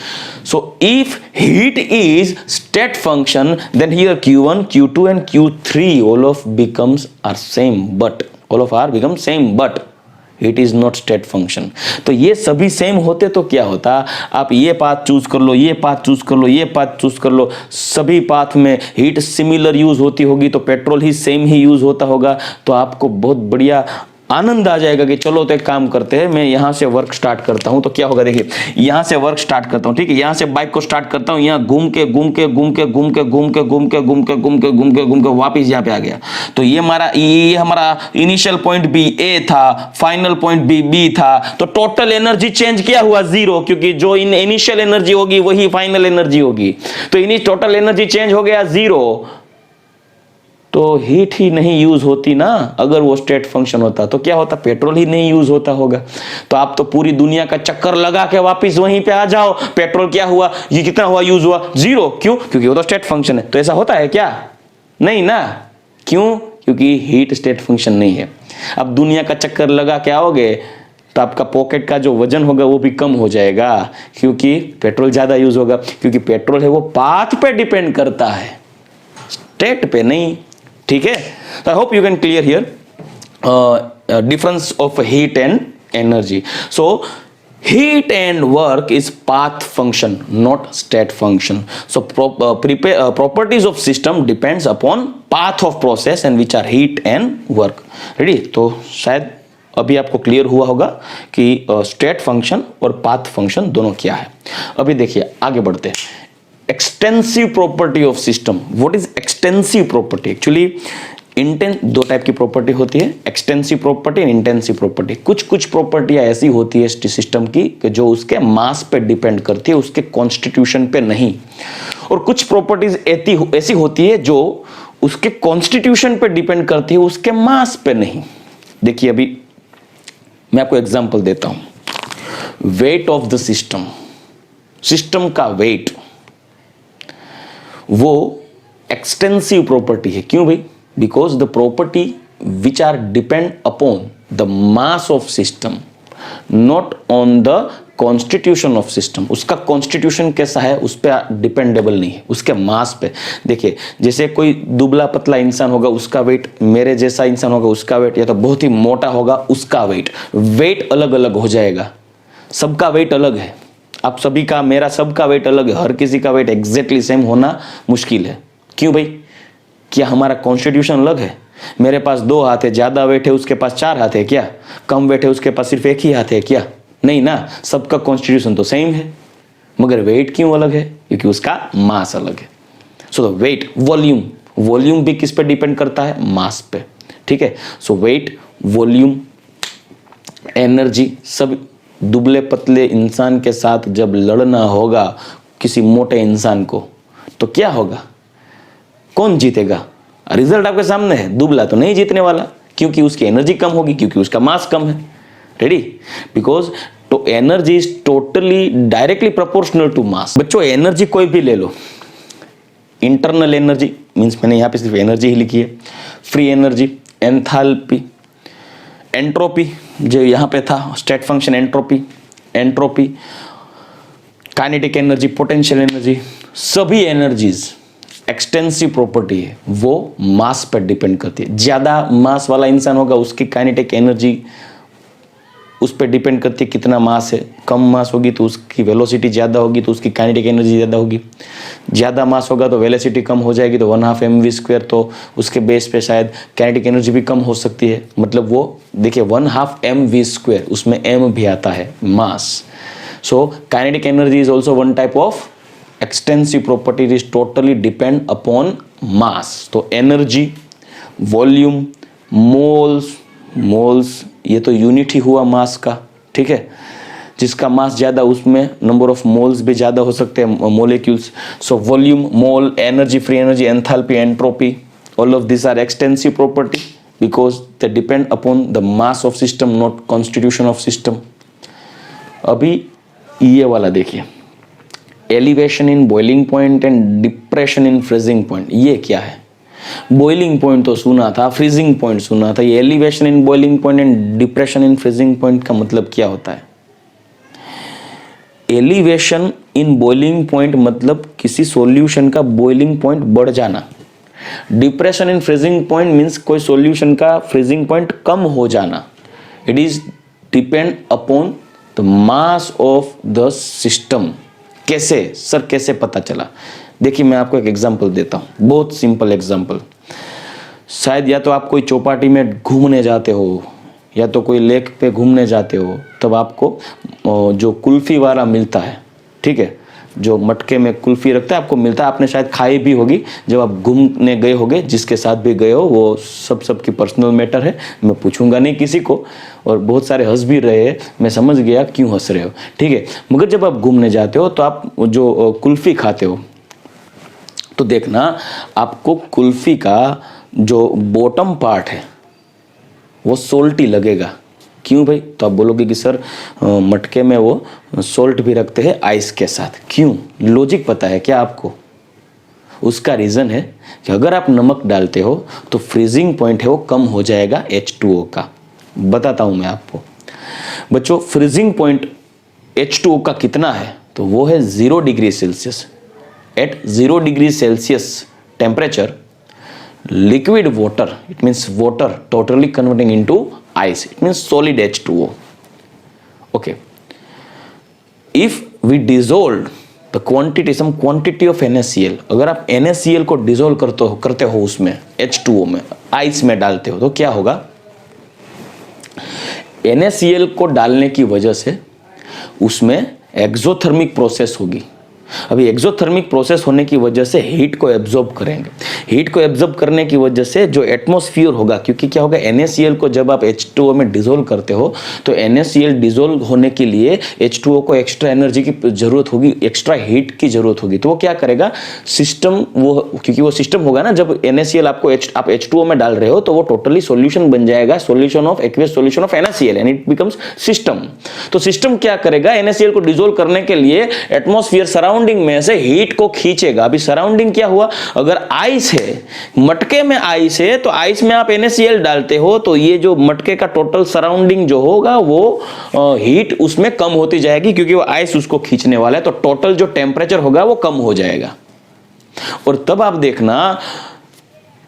So if heat is state function then here q1 q2 and q3 all of becomes are same, but all of are become same, but it is not state function. तो ये सभी same होते तो क्या होता? आप ये पाथ चूज कर लो, ये पाथ चूज कर लो, ये पाथ चूज कर लो, सभी पाथ में हीट सिमिलर यूज होती होगी तो पेट्रोल ही सेम ही यूज होता होगा। तो आपको बहुत बढ़िया आनंद आ जाएगा कि चलो तो एक काम करते हैं, मैं यहां से वर्क स्टार्ट करता हूं। तो क्या होगा? देखिए यहां से वर्क स्टार्ट करता हूं, ठीक है, यहां से बाइक को स्टार्ट करता हूं, यहां घूम के वापस यहां पे आ गया। तो ये हमारा इनिशियल पॉइंट बी ए था, फाइनल पॉइंट बी था। तो टोटल एनर्जी चेंज क्या हुआ? जीरो, क्योंकि जो इनिशियल एनर्जी होगी वही फाइनल एनर्जी होगी। तो टोटल एनर्जी चेंज हो गया जीरो। तो हीट ही नहीं यूज होती ना। अगर वो स्टेट फंक्शन होता तो क्या होता? पेट्रोल ही नहीं यूज होता होगा। तो आप तो पूरी दुनिया का चक्कर लगा के वापस वहीं पे आ जाओ, पेट्रोल क्या हुआ, ये कितना हुआ, यूज हुआ? जीरो। क्यों? क्योंकि वो तो स्टेट फंक्शन है। तो ऐसा होता है क्या? नहीं ना। क्यों? क्योंकि हीट स्टेट फंक्शन नहीं है। अब दुनिया का चक्कर लगा के आओगे तो आपका पॉकेट का जो वजन होगा वो भी कम हो जाएगा, क्योंकि पेट्रोल ज्यादा यूज होगा। क्योंकि पेट्रोल है वो पाथ पे डिपेंड करता है, स्टेट पे नहीं, ठीक है। तो I hope you can clear here difference of heat and energy. So heat and work is path function, not state function. So properties of system depends upon path of process and which are heat and work. ready? तो शायद अभी आपको clear हुआ होगा कि state function और path function दोनों क्या है। अभी देखिए आगे बढ़ते हैं। Extensive property of system. What is extensive property? Actually दो टाइप की प्रॉपर्टी होती है, extensive property and intensive property. कुछ प्रॉपर्टियां ऐसी होती है सिस्टम की कि जो उसके मास पे डिपेंड करती है, उसके कॉन्स्टिट्यूशन पे नहीं। और कुछ प्रॉपर्टीज ऐसी होती है जो उसके कॉन्स्टिट्यूशन पे डिपेंड करती है, उसके मास पे नहीं। देखिए अभी मैं आपको एग्जांपल देता हूं। Weight of the system, system का वेट वो एक्सटेंसिव प्रॉपर्टी है। क्यों भाई? Because the property which are depend upon the mass of system, not on the constitution of system. उसका कॉन्स्टिट्यूशन कैसा है उस पर डिपेंडेबल नहीं है, उसके मास पे। देखिए जैसे कोई दुबला पतला इंसान होगा उसका वेट, मेरे जैसा इंसान होगा उसका वेट, या तो बहुत ही मोटा होगा उसका वेट अलग अलग हो जाएगा। सबका वेट अलग है, आप सभी का, मेरा सबका वेट अलग है। हर किसी का वेट एग्जैक्टली सेम होना मुश्किल है। क्यों भाई? क्या हमारा कॉन्स्टिट्यूशन अलग है? मेरे पास 2 हाथ है, ज्यादा वेट है उसके पास 4 हाथ है क्या? कम वेट है उसके पास सिर्फ 1 ही हाथ है क्या? नहीं ना, सबका कॉन्स्टिट्यूशन तो सेम है, मगर वेट क्यों अलग है? क्योंकि उसका मास अलग है। सो द वेट, वॉल्यूम भी किस पे डिपेंड करता है? मास पे, ठीक है। सो वेट, वॉल्यूम, एनर्जी, सब दुबले पतले इंसान के साथ जब लड़ना होगा किसी मोटे इंसान को, तो क्या होगा? कौन जीतेगा? रिजल्ट आपके सामने है, दुबला तो नहीं जीतने वाला, क्योंकि उसकी एनर्जी कम होगी, क्योंकि उसका मास कम है। रेडी? बिकॉज तो energy is totally directly proportional to mass. बच्चों एनर्जी कोई भी ले लो, इंटरनल एनर्जी मींस मैंने यहां पे सिर्फ एनर्जी ही लिखी है, फ्री एनर्जी, एंथैल्पी, एंट्रोपी जो यहां पे था, state function entropy, kinetic energy, potential energy, सभी एनर्जीज एक्सटेंसिव प्रॉपर्टी है, वो मास पर डिपेंड करती है। ज्यादा मास वाला इंसान होगा उसकी काइनेटिक एनर्जी उस पर डिपेंड करती है कितना मास है। कम मास होगी तो उसकी वेलोसिटी ज़्यादा होगी तो उसकी काइनेटिक एनर्जी ज़्यादा होगी। ज़्यादा मास होगा तो वेलोसिटी कम हो जाएगी तो 1/2 mv², तो उसके बेस पे शायद काइनेटिक एनर्जी भी कम हो सकती है। मतलब वो देखिए 1/2 mv², उसमें m भी आता है, mass. So kinetic energy is also one type of extensive property, it is totally depend upon mass. तो एनर्जी, वॉल्यूम, मोल्स ये तो यूनिट ही हुआ मास का, ठीक है। जिसका मास ज़्यादा उसमें नंबर ऑफ मोल्स भी ज़्यादा हो सकते हैं, molecules. So volume, mole, energy, free energy, enthalpy, entropy, all of this are extensive property because they depend upon the mass of system, not constitution of system. अभी ये वाला देखिए, elevation in boiling point and depression in freezing point. ये क्या है? Boiling point तो सुना था, फ्रीजिंग पॉइंट सुना था, ये elevation in boiling point and depression in freezing point का मतलब क्या होता है? एलिवेशन इन बॉइलिंग पॉइंट मतलब किसी सॉल्यूशन का बॉइलिंग पॉइंट बढ़ जाना। Depression in freezing point means कोई सॉल्यूशन का फ्रीजिंग पॉइंट कम हो जाना। It is depend upon the mass of the system. कैसे सर, कैसे पता चला? देखिए मैं आपको एक एग्जांपल देता हूँ, बहुत सिंपल एग्जांपल। शायद या तो आप कोई चौपाटी में घूमने जाते हो या तो कोई लेक पे घूमने जाते हो, तब आपको जो कुल्फी वाला मिलता है, ठीक है, जो मटके में कुल्फी रखता है आपको मिलता है, आपने शायद खाई भी होगी जब आप घूमने गए होगे, जिसके साथ भी गए हो वो सबकी पर्सनल मैटर है, मैं पूछूंगा नहीं किसी को। और बहुत सारे हंस भी रहे हैं, मैं समझ गया क्यों हंस रहे हो, ठीक है। मगर जब आप घूमने जाते हो तो आप जो कुल्फी खाते हो तो देखना आपको कुल्फी का जो बॉटम पार्ट है वो सोल्टी लगेगा। क्यों भाई? तो आप बोलोगे कि सर मटके में वो सोल्ट भी रखते हैं आइस के साथ। क्यों? लॉजिक पता है क्या आपको? उसका रीज़न है कि अगर आप नमक डालते हो तो फ्रीजिंग पॉइंट है वो कम हो जाएगा H2O का। बताता हूँ मैं आपको बच्चों, फ्रीजिंग पॉइंट H2O का कितना है? तो वो है 0 degree Celsius. At 0 degree Celsius temperature, liquid water, it means water totally converting into ice, it means solid H2O. Okay, if we dissolve the quantity, some quantity of NaCl, अगर आप NaCl को dissolve करते हो उसमें H2O में, ice में डालते हो तो क्या होगा? NaCl को डालने की वजह से उसमें एक्सोथर्मिक प्रोसेस होगी। अभी एक्सोथर्मिक प्रोसेस होने की वजह से हीट को एब्जॉर्ब करेंगे। हीट को एब्जॉर्ब करने की वजह से जो एटमॉस्फेयर होगा, क्योंकि क्या होगा, NaCl को जब आप H2O में डिजोल्व करते हो तो NaCl डिजोल्व होने के लिए H2O को एक्स्ट्रा एनर्जी की जरूरत होगी, एक्स्ट्रा हीट की जरूरत होगी। तो वो क्या करेगा सिस्टम, वो क्योंकि वो सिस्टम होगा ना, जब NaCl आप H2O में डाल रहे हो तो वो टोटली सॉल्यूशन बन जाएगा, solution of aqueous solution of NaCl and it becomes system. तो सिस्टम क्या करेगा, NaCl को डिजोल्व करने के लिए एटमॉस्फेयर सराउंडिंग में से हीट को खींचेगा। अभी सराउंडिंग क्या हुआ, अगर आइस है, मटके में आइस है, तो आइस में आप NaCl डालते हो तो ये जो मटके का टोटल सराउंडिंग जो होगा वो हीट उसमें कम होती जाएगी, क्योंकि वो आइस उसको खींचने वाला है, तो टोटल जो टेम्परेचर होगा वो कम हो जाएगा। और तब आप देखना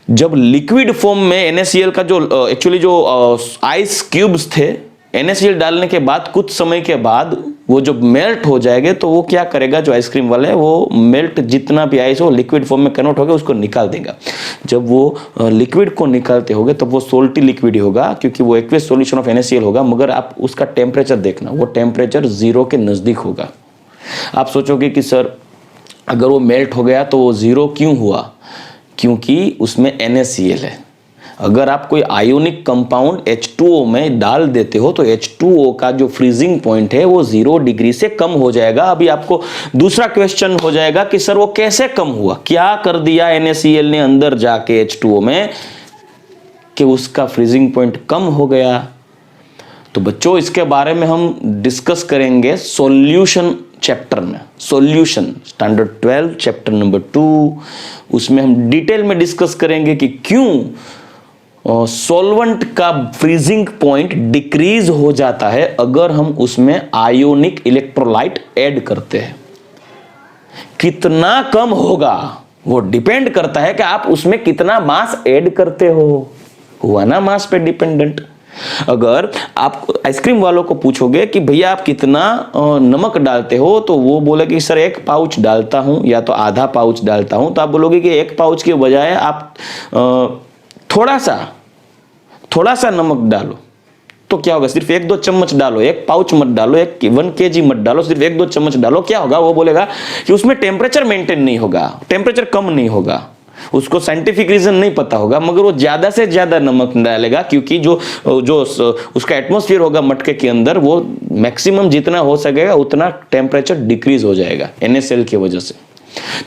जब लिक्विड फॉर्म में NaCl का जो एक्चुअली जो आइस क्यूब्स थे, NaCl डालने के बाद कुछ समय के बाद वो जब मेल्ट हो जाएंगे तो वो क्या करेगा, जो आइसक्रीम वाला है वो मेल्ट जितना भी आइस हो लिक्विड फॉर्म में कन्वर्ट होगा, उसको निकाल देगा। जब वो लिक्विड को निकालते होगे तब वो सोल्टी लिक्विड ही होगा, क्योंकि वो एक्वियस सॉल्यूशन ऑफ NaCl होगा। मगर आप उसका टेम्परेचर देखना, वो टेम्परेचर 0 के नज़दीक होगा। आप सोचोगे कि सर अगर वो मेल्ट हो गया तो वो 0 क्यों हुआ? क्योंकि उसमें NaCl है। अगर आप कोई आयोनिक कंपाउंड H2O में डाल देते हो तो H2O का जो फ्रीजिंग पॉइंट है वो 0 डिग्री से कम हो जाएगा। अभी आपको दूसरा क्वेश्चन हो जाएगा कि सर वो कैसे कम हुआ, क्या कर दिया NaCl ने अंदर जाके H2O में कि उसका फ्रीजिंग पॉइंट कम हो गया? तो बच्चों इसके बारे में हम डिस्कस करेंगे सॉल्यूशन चैप्टर में। सॉल्यूशन स्टैंडर्ड 12 चैप्टर नंबर 2, उसमें हम डिटेल में डिस्कस करेंगे कि क्यों सॉल्वेंट का फ्रीजिंग पॉइंट डिक्रीज हो जाता है अगर हम उसमें आयोनिक इलेक्ट्रोलाइट ऐड करते हैं। कितना कम होगा वो डिपेंड करता है कि आप उसमें कितना मास ऐड करते हो। हुआ ना मास पे डिपेंडेंट। अगर आप आइसक्रीम वालों को पूछोगे कि भैया आप कितना नमक डालते हो, तो वो बोलेगी सर 1 पाउच डालता हूं या तो आधा पाउच डालता हूं, तो आप बोलोगे कि 1 पाउच के बजाय आप थोड़ा सा नमक डालो। तो क्या होगा, सिर्फ 1-2 चम्मच डालो, 1 पाउच मत डालो, 1 kg मत डालो, सिर्फ 1-2 चम्मच डालो। क्या होगा, वो बोलेगा कि उसमें टेम्परेचर मेंटेन नहीं होगा, टेम्परेचर कम नहीं होगा। उसको साइंटिफिक रीजन नहीं पता होगा, मगर वो ज्यादा से ज्यादा नमक डालेगा, क्योंकि जो जो उसका एटमॉस्फेयर होगा मटके के अंदर, वो मैक्सिमम जितना हो सकेगा उतना टेम्परेचर डिक्रीज हो जाएगा NaCl की वजह से।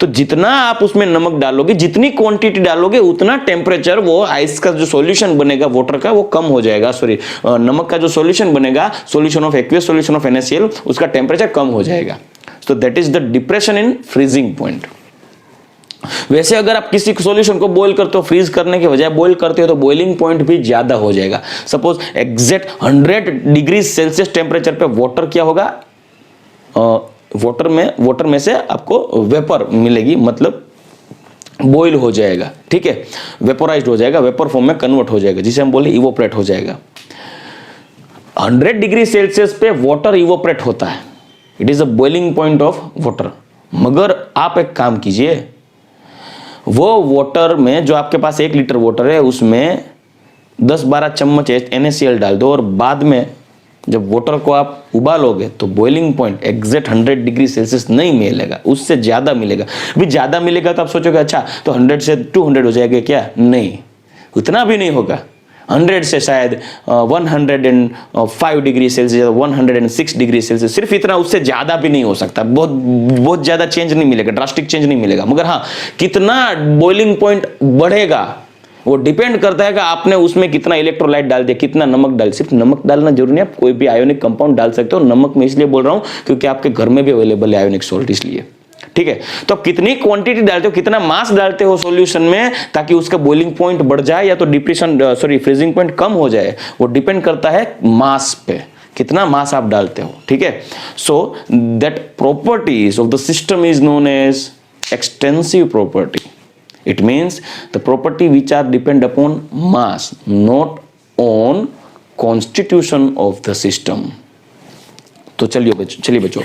तो जितना आप उसमें नमक डालोगे, जितनी क्वांटिटी डालोगे, उतना टेम्परेचर, वो आइस का जो सॉल्यूशन बनेगा वाटर का, वो कम हो जाएगा। सॉरी, नमक का जो सॉल्यूशन बनेगा, solution of aqueous solution of NaCl, उसका टेम्परेचर कम हो जाएगा। So that is the depression in freezing point. वैसे अगर आप किसी सॉल्यूशन को बॉईल करते हो, फ्रीज करने के बजाय बॉईल करते हो, तो बॉइलिंग पॉइंट भी ज्यादा हो जाएगा। Suppose exact 100 degree Celsius temperature पे वाटर क्या होगा, वाटर में से आपको वेपर मिलेगी, मतलब बॉईल हो जाएगा, ठीक है, वेपोराइज्ड हो जाएगा, वेपर फॉर्म में कन्वर्ट हो जाएगा, जिसे हम बोले इवोपरेट हो जाएगा। 100 डिग्री सेल्सियस पे वाटर इवोपरेट होता है, it is a boiling point of water. मगर आप एक काम कीजिए, वो वाटर में, जो आपके पास 1 लीटर वाटर है, उसमें 10-12 चम्मच NaCl डाल दो, और बाद में जब वाटर को आप उबालोगे तो boiling point exact 100 degree Celsius नहीं मिलेगा, उससे ज्यादा मिलेगा। भी ज्यादा मिलेगा तो आप सोचोगे अच्छा तो 100 से 200 हो जाएगा क्या, नहीं, उतना भी नहीं होगा। 100 से शायद 105 डिग्री सेल्सियस, 106 डिग्री सेल्सियस, सिर्फ इतना, उससे ज्यादा भी नहीं हो सकता। बहुत ज्यादा चेंज नहीं मिलेगा, ड्रास्टिक चेंज नहीं मिलेगा। मगर हाँ, कितना बॉइलिंग पॉइंट बढ़ेगा वो डिपेंड करता है कि आपने उसमें कितना इलेक्ट्रोलाइट डाल दिया, कितना नमक डाल। सिर्फ नमक डालना जरूरी नहीं, आप कोई भी आयोनिक कंपाउंड डाल सकते हो। नमक मैं इसलिए बोल रहा हूं क्योंकि आपके घर में भी अवेलेबल है आयोनिक सॉल्ट, इसलिए, ठीक है। तो आप कितनी क्वांटिटी डालते हो, कितना मास डालते हो सॉल्यूशन में, ताकि उसका बॉइलिंग पॉइंट बढ़ जाए या तो फ्रीजिंग पॉइंट कम हो जाए, वो डिपेंड करता है मास पे, कितना मास आप डालते हो, ठीक है। So that properties of the system is known as extensive property. It means the property which are depend upon mass, not on constitution of the system. तो चलिए बच्चों,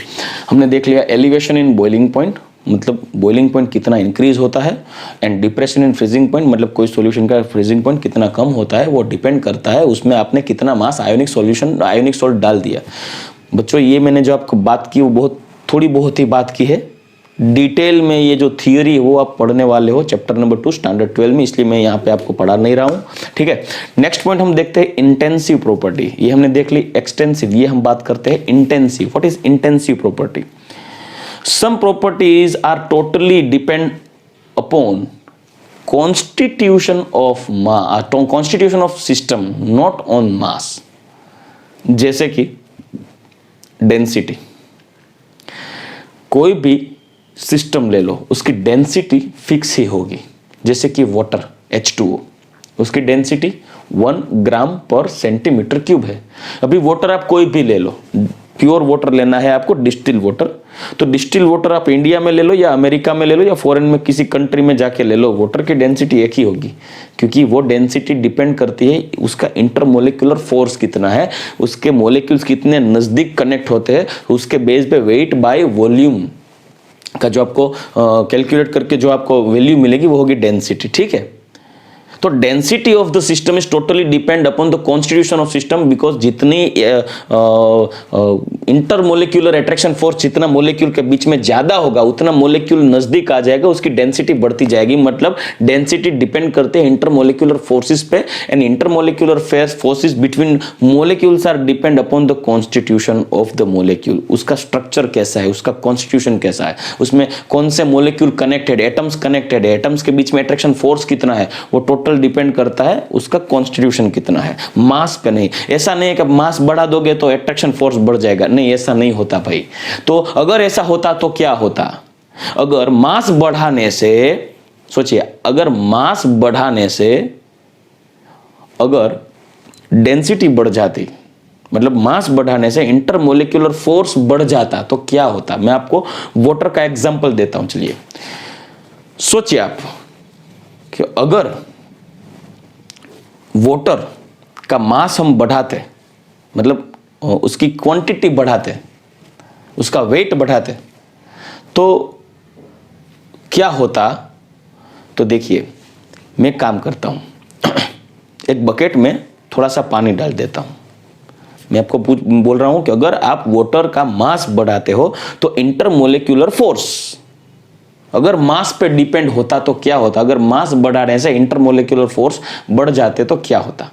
हमने देख लिया एलिवेशन इन बॉइलिंग पॉइंट, मतलब बॉइलिंग पॉइंट कितना increase होता है, and depression in freezing point, मतलब कोई सॉल्यूशन का फ्रीजिंग पॉइंट कितना कम होता है, वो डिपेंड करता है उसमें आपने कितना मास आयोनिक सॉल्ट डाल दिया। बच्चों, ये मैंने जो आपको बात की वो थोड़ी बहुत ही बात की है। डिटेल में ये जो थियरी है वो आप पढ़ने वाले हो चैप्टर नंबर 2 स्टैंडर्ड 12 में, इसलिए मैं यहाँ पे आपको पढ़ा नहीं रहा हूँ, ठीक है। नेक्स्ट पॉइंट हम देखते हैं इंटेंसिव प्रॉपर्टी। ये हमने देख ली एक्सटेंसिव, ये हम बात करते हैं intensive. What is intensive property? Some properties are totally depend upon constitution of system, not on mass. जैसे कि डेंसिटी, कोई भी सिस्टम ले लो, उसकी डेंसिटी फिक्स ही होगी। जैसे कि वाटर H2O, उसकी डेंसिटी 1 ग्राम पर सेंटीमीटर क्यूब है। अभी वाटर आप कोई भी ले लो, प्योर वाटर लेना है आपको, डिस्टिल वाटर, तो डिस्टिल वाटर आप इंडिया में ले लो या अमेरिका में ले लो या फॉरेन में किसी कंट्री में जाके ले लो, वाटर की डेंसिटी एक ही होगी, क्योंकि वो डेंसिटी डिपेंड करती है उसका इंटरमोलिकुलर फोर्स कितना है, उसके मोलिक्यूल्स कितने नजदीक कनेक्ट होते हैं, उसके बेस पे वेट बाय वॉल्यूम का जो आपको कैलकुलेट करके जो आपको वैल्यू मिलेगी वो होगी डेंसिटी, ठीक है। तो density of the system is totally depend upon the constitution of system, because जितनी इंटरमोलिक्यूलर अट्रैक्शन फोर्स जितना मोलिक्यूल के बीच में ज्यादा होगा, उतना मोलिक्यूल नजदीक आ जाएगा, उसकी डेंसिटी बढ़ती जाएगी। मतलब डेंसिटी डिपेंड करते हैं इंटरमोलिक्यूलर फोर्सेस पे, and intermolecular forces between molecules are depend upon the constitution of the molecule. उसका स्ट्रक्चर कैसा है, उसका कॉन्स्टिट्यूशन कैसा है, उसमें कौन से मोलिक्यूल कनेक्टेड, एटम्स कनेक्टेड है, एटम्स के बीच में अट्रैक्शन फोर्स कितना है, वो टोटल डिपेंड करता है उसका कॉन्स्टिट्यूशन कितना है, मास पे नहीं। ऐसा नहीं है कि मास बढ़ा दोगे तो अट्रैक्शन फोर्स बढ़ जाएगा, नहीं, ऐसा नहीं होता भाई। तो अगर ऐसा होता तो क्या होता? अगर मास बढ़ाने से, सोचिए, अगर मास बढ़ाने से अगर डेंसिटी बढ़ जाती, मतलब मास बढ़ाने से इंटरमोलिक्यूलर फोर्स बढ़ जाता, तो क्या होता? मैं आपको वाटर का एग्जांपल देता हूं। चलिए सोचिए आप कि अगर वाटर का मास हम बढ़ाते, मतलब उसकी क्वांटिटी बढ़ाते, उसका वेट बढ़ाते, तो क्या होता? तो देखिए, मैं काम करता हूं, एक बकेट में थोड़ा सा पानी डाल देता हूं। मैं आपको बोल रहा हूं कि अगर आप वाटर का मास बढ़ाते हो तो इंटरमोलिक्यूलर फोर्स, अगर मास पे डिपेंड होता तो क्या होता? अगर मास बढ़ाने से इंटरमोलिक्यूलर फोर्स बढ़ जाते तो क्या होता?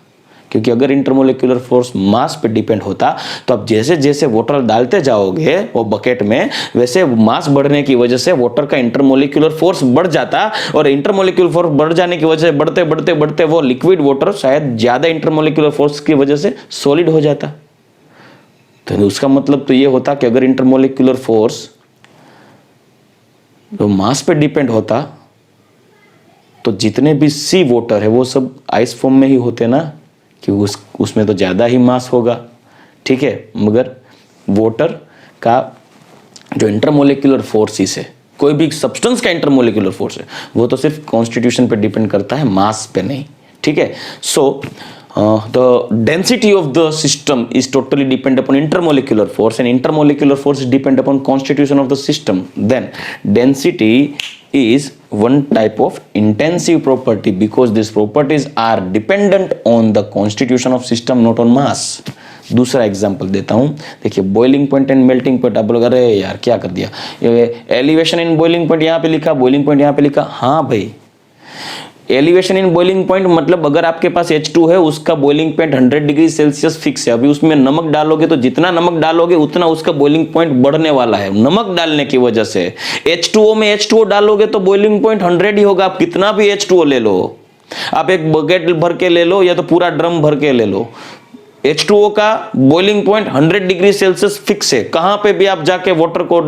क्योंकि अगर इंटरमोलिक्यूलर फोर्स मास पे डिपेंड होता तो आप जैसे जैसे वाटर डालते जाओगे वो बकेट में, वैसे मास बढ़ने की वजह से वाटर का इंटरमोलिक्यूलर फोर्स बढ़ जाता, और इंटरमोलिक्यूलर फोर्स बढ़ जाने की वजह से बढ़ते बढ़ते बढ़ते वो लिक्विड वाटर शायद ज्यादा इंटरमोलिक्यूलर फोर्स की वजह से सॉलिड हो जाता। तो उसका मतलब तो ये होता कि अगर इंटरमोलिक्यूलर फोर्स तो मास पे डिपेंड होता तो जितने भी सी वाटर है वो सब आइस फॉर्म में ही होते ना, कि उसमें तो ज़्यादा ही मास होगा, ठीक है। मगर वाटर का जो इंटरमोलिक्यूलर फोर्सेस है, कोई भी सब्सटेंस का इंटरमोलिक्यूलर फोर्स है, वो तो सिर्फ कॉन्स्टिट्यूशन पे डिपेंड करता है, मास पे नहीं, ठीक है। सो the density of the system is totally depend upon intermolecular force, and intermolecular force depend upon constitution of the system. Then density is one type of intensive property because these properties are dependent on the constitution of system, not on mass. दूसरा example देता हूं, देखिए boiling point and melting point. आप लोग अरे यार क्या कर दिया, एलिवेशन इन बॉइलिंग पॉइंट यहां पे लिखा, बॉइलिंग पॉइंट यहां पे लिखा। हाँ भाई, एलिवेशन इन बॉइलिंग पॉइंट मतलब अगर आपके पास H2 है, उसका boiling point 100 degree Celsius fix है। अभी उसमें नमक डालोगे तो जितना नमक डालोगे उतना उसका बॉइलिंग पॉइंट बढ़ने वाला है, नमक डालने की वजह से। H2O में H2O डालोगे तो बॉइलिंग पॉइंट 100 ही होगा, आप कितना भी H2O ले लो, आप एक बकेट भर के ले लो या तो पूरा ड्रम भर के ले लो, H2O का boiling point 100 degree Celsius fix है। कहां पे भी आप जाके वाटर को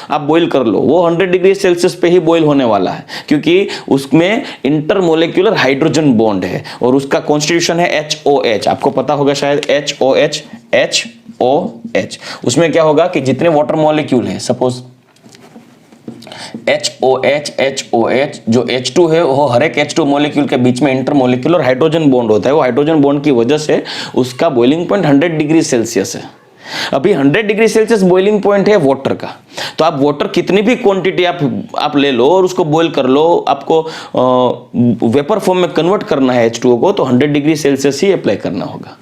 आप बॉइल कर लो, वो 100 डिग्री सेल्सियस पे ही बॉइल होने वाला है, क्योंकि उसमें इंटरमोलिक्यूलर हाइड्रोजन बॉन्ड है और उसका कॉन्स्टिट्यूशन है HOH। आपको पता होगा शायद HOH, HOH। उसमें क्या होगा कि जितने वाटर मॉलिक्यूल हैं, सपोज HOH, HOH, जो H2 है वो हर एक H2 मॉलिक्यूल के बीच में इंटरमोलिक्यूलर हाइड्रोजन बॉन्ड होता है। वो हाइड्रोजन बॉन्ड की वजह से उसका बॉइलिंग पॉइंट 100 डिग्री सेल्सियस है। अभी 100 डिग्री सेल्सियस बॉइलिंग पॉइंट है वाटर का, तो आप वाटर कितनी भी क्वांटिटी आप ले लो और उसको बॉइल कर लो, आपको वेपर फॉर्म में कन्वर्ट करना है H2O को, तो 100 डिग्री सेल्सियस ही अप्लाई करना होगा।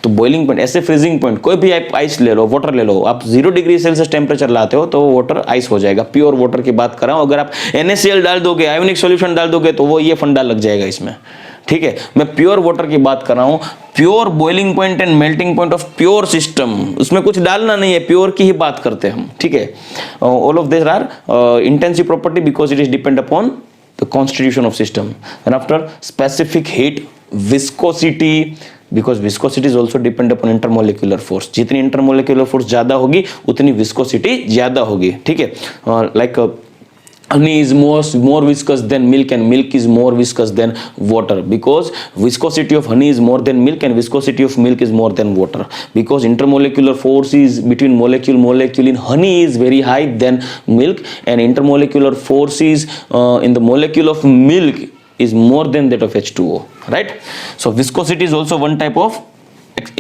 तो बॉइलिंग पॉइंट, ऐसे फ्रीजिंग पॉइंट, कोई भी आप आइस ले लो, वाटर ले लो, आप 0 डिग्री सेल्सियस टेम्परेचर लाते हो तो वाटर आइस हो जाएगा। प्योर वाटर की बात कर रहा हूं, अगर आप NaCl डाल दोगे, आयोनिक सॉल्यूशन डाल दोगे तो वो ये फंडा लग जाएगा इसमें, ठीक है। मैं प्योर वाटर की बात कर रहा हूं, pure boiling point and melting point of pure system, उसमें कुछ डालना नहीं है, प्योर की ही बात करते हैं हम, ठीक है। All of this are intensive property because it is depend upon the constitution of system. And after specific heat, viscosity, because viscosity is also depend upon intermolecular force. जितनी इंटरमोलिक्यूलर फोर्स ज्यादा होगी उतनी विस्कोसिटी ज्यादा होगी, ठीक है। Like honey is more viscous than milk and milk is more viscous than water because viscosity of honey is more than milk and viscosity of milk is more than water because intermolecular force is between molecule in honey is very high than milk, and intermolecular force is in the molecule of milk is more than that of H2O, right? So viscosity is also one type of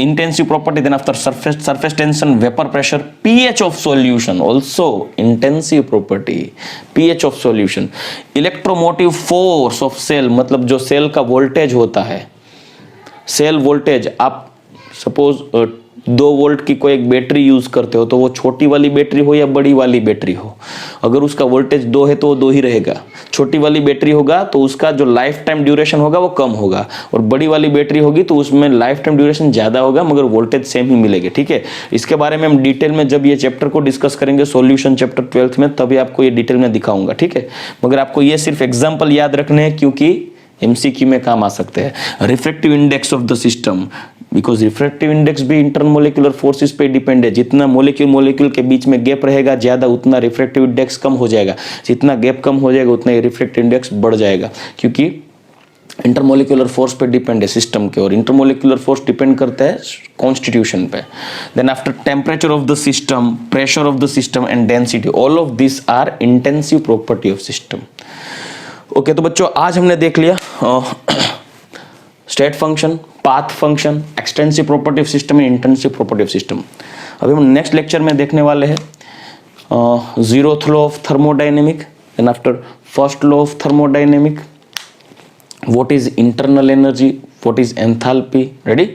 intensive property. Then after surface tension, vapor pressure, pH of solution also intensive property, pH of solution, electromotive force of cell, मतलब जो cell का voltage होता है, cell voltage, आप suppose 2 volt की कोई एक battery use करते हो, तो वो छोटी वाली बैटरी हो या बड़ी वाली बैटरी हो, अगर उसका वोल्टेज 2 है तो वो 2 ही रहेगा। छोटी वाली बैटरी होगा तो उसका जो लाइफ टाइम ड्यूरेशन होगा वो कम होगा, और बड़ी वाली बैटरी होगी तो उसमें लाइफ टाइम ड्यूरेशन ज्यादा होगा मगर वोल्टेज सेम ही मिलेगा, ठीक है। इसके बारे में हम डिटेल में जब ये चैप्टर को डिस्कस करेंगे, सॉल्यूशन चैप्टर 12th में, तभी आपको ये डिटेल में दिखाऊंगा, ठीक है। मगर आपको ये सिर्फ एग्जाम्पल याद रखने हैं क्योंकि MCQ में काम आ सकते हैं। Refractive index of the system, because refractive index भी इंटरमोलिक्यूलर फोर्सेस पे डिपेंड है। जितना मोलिक्यूल के बीच में गैप रहेगा ज्यादा, उतना रिफ्रैक्टिव इंडेक्स कम हो जाएगा, जितना गैप कम हो जाएगा उतना रिफ्रैक्टिव इंडेक्स बढ़ जाएगा, क्योंकि इंटरमोलिक्यूलर फोर्स पे डिपेंड है सिस्टम के, और इंटरमोलिक्यूलर फोर्स डिपेंड करता है कॉन्स्टिट्यूशन पे। Then after temperature of the system, pressure of the system and density, all of this are intensive property of system. Okay, तो बच्चों आज हमने देख लिया state function, path function, extensive property of system and intensive property of system. अभी हम next lecture में देखने वाले हैं zeroth law of thermodynamic, then after first law of thermodynamic, what is internal energy, what is enthalpy. Ready?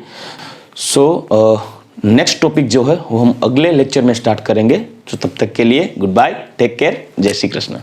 So next topic जो है वो हम अगले लेक्चर में स्टार्ट करेंगे। तो तब तक के लिए गुड बाय, टेक केयर, जय श्री कृष्ण।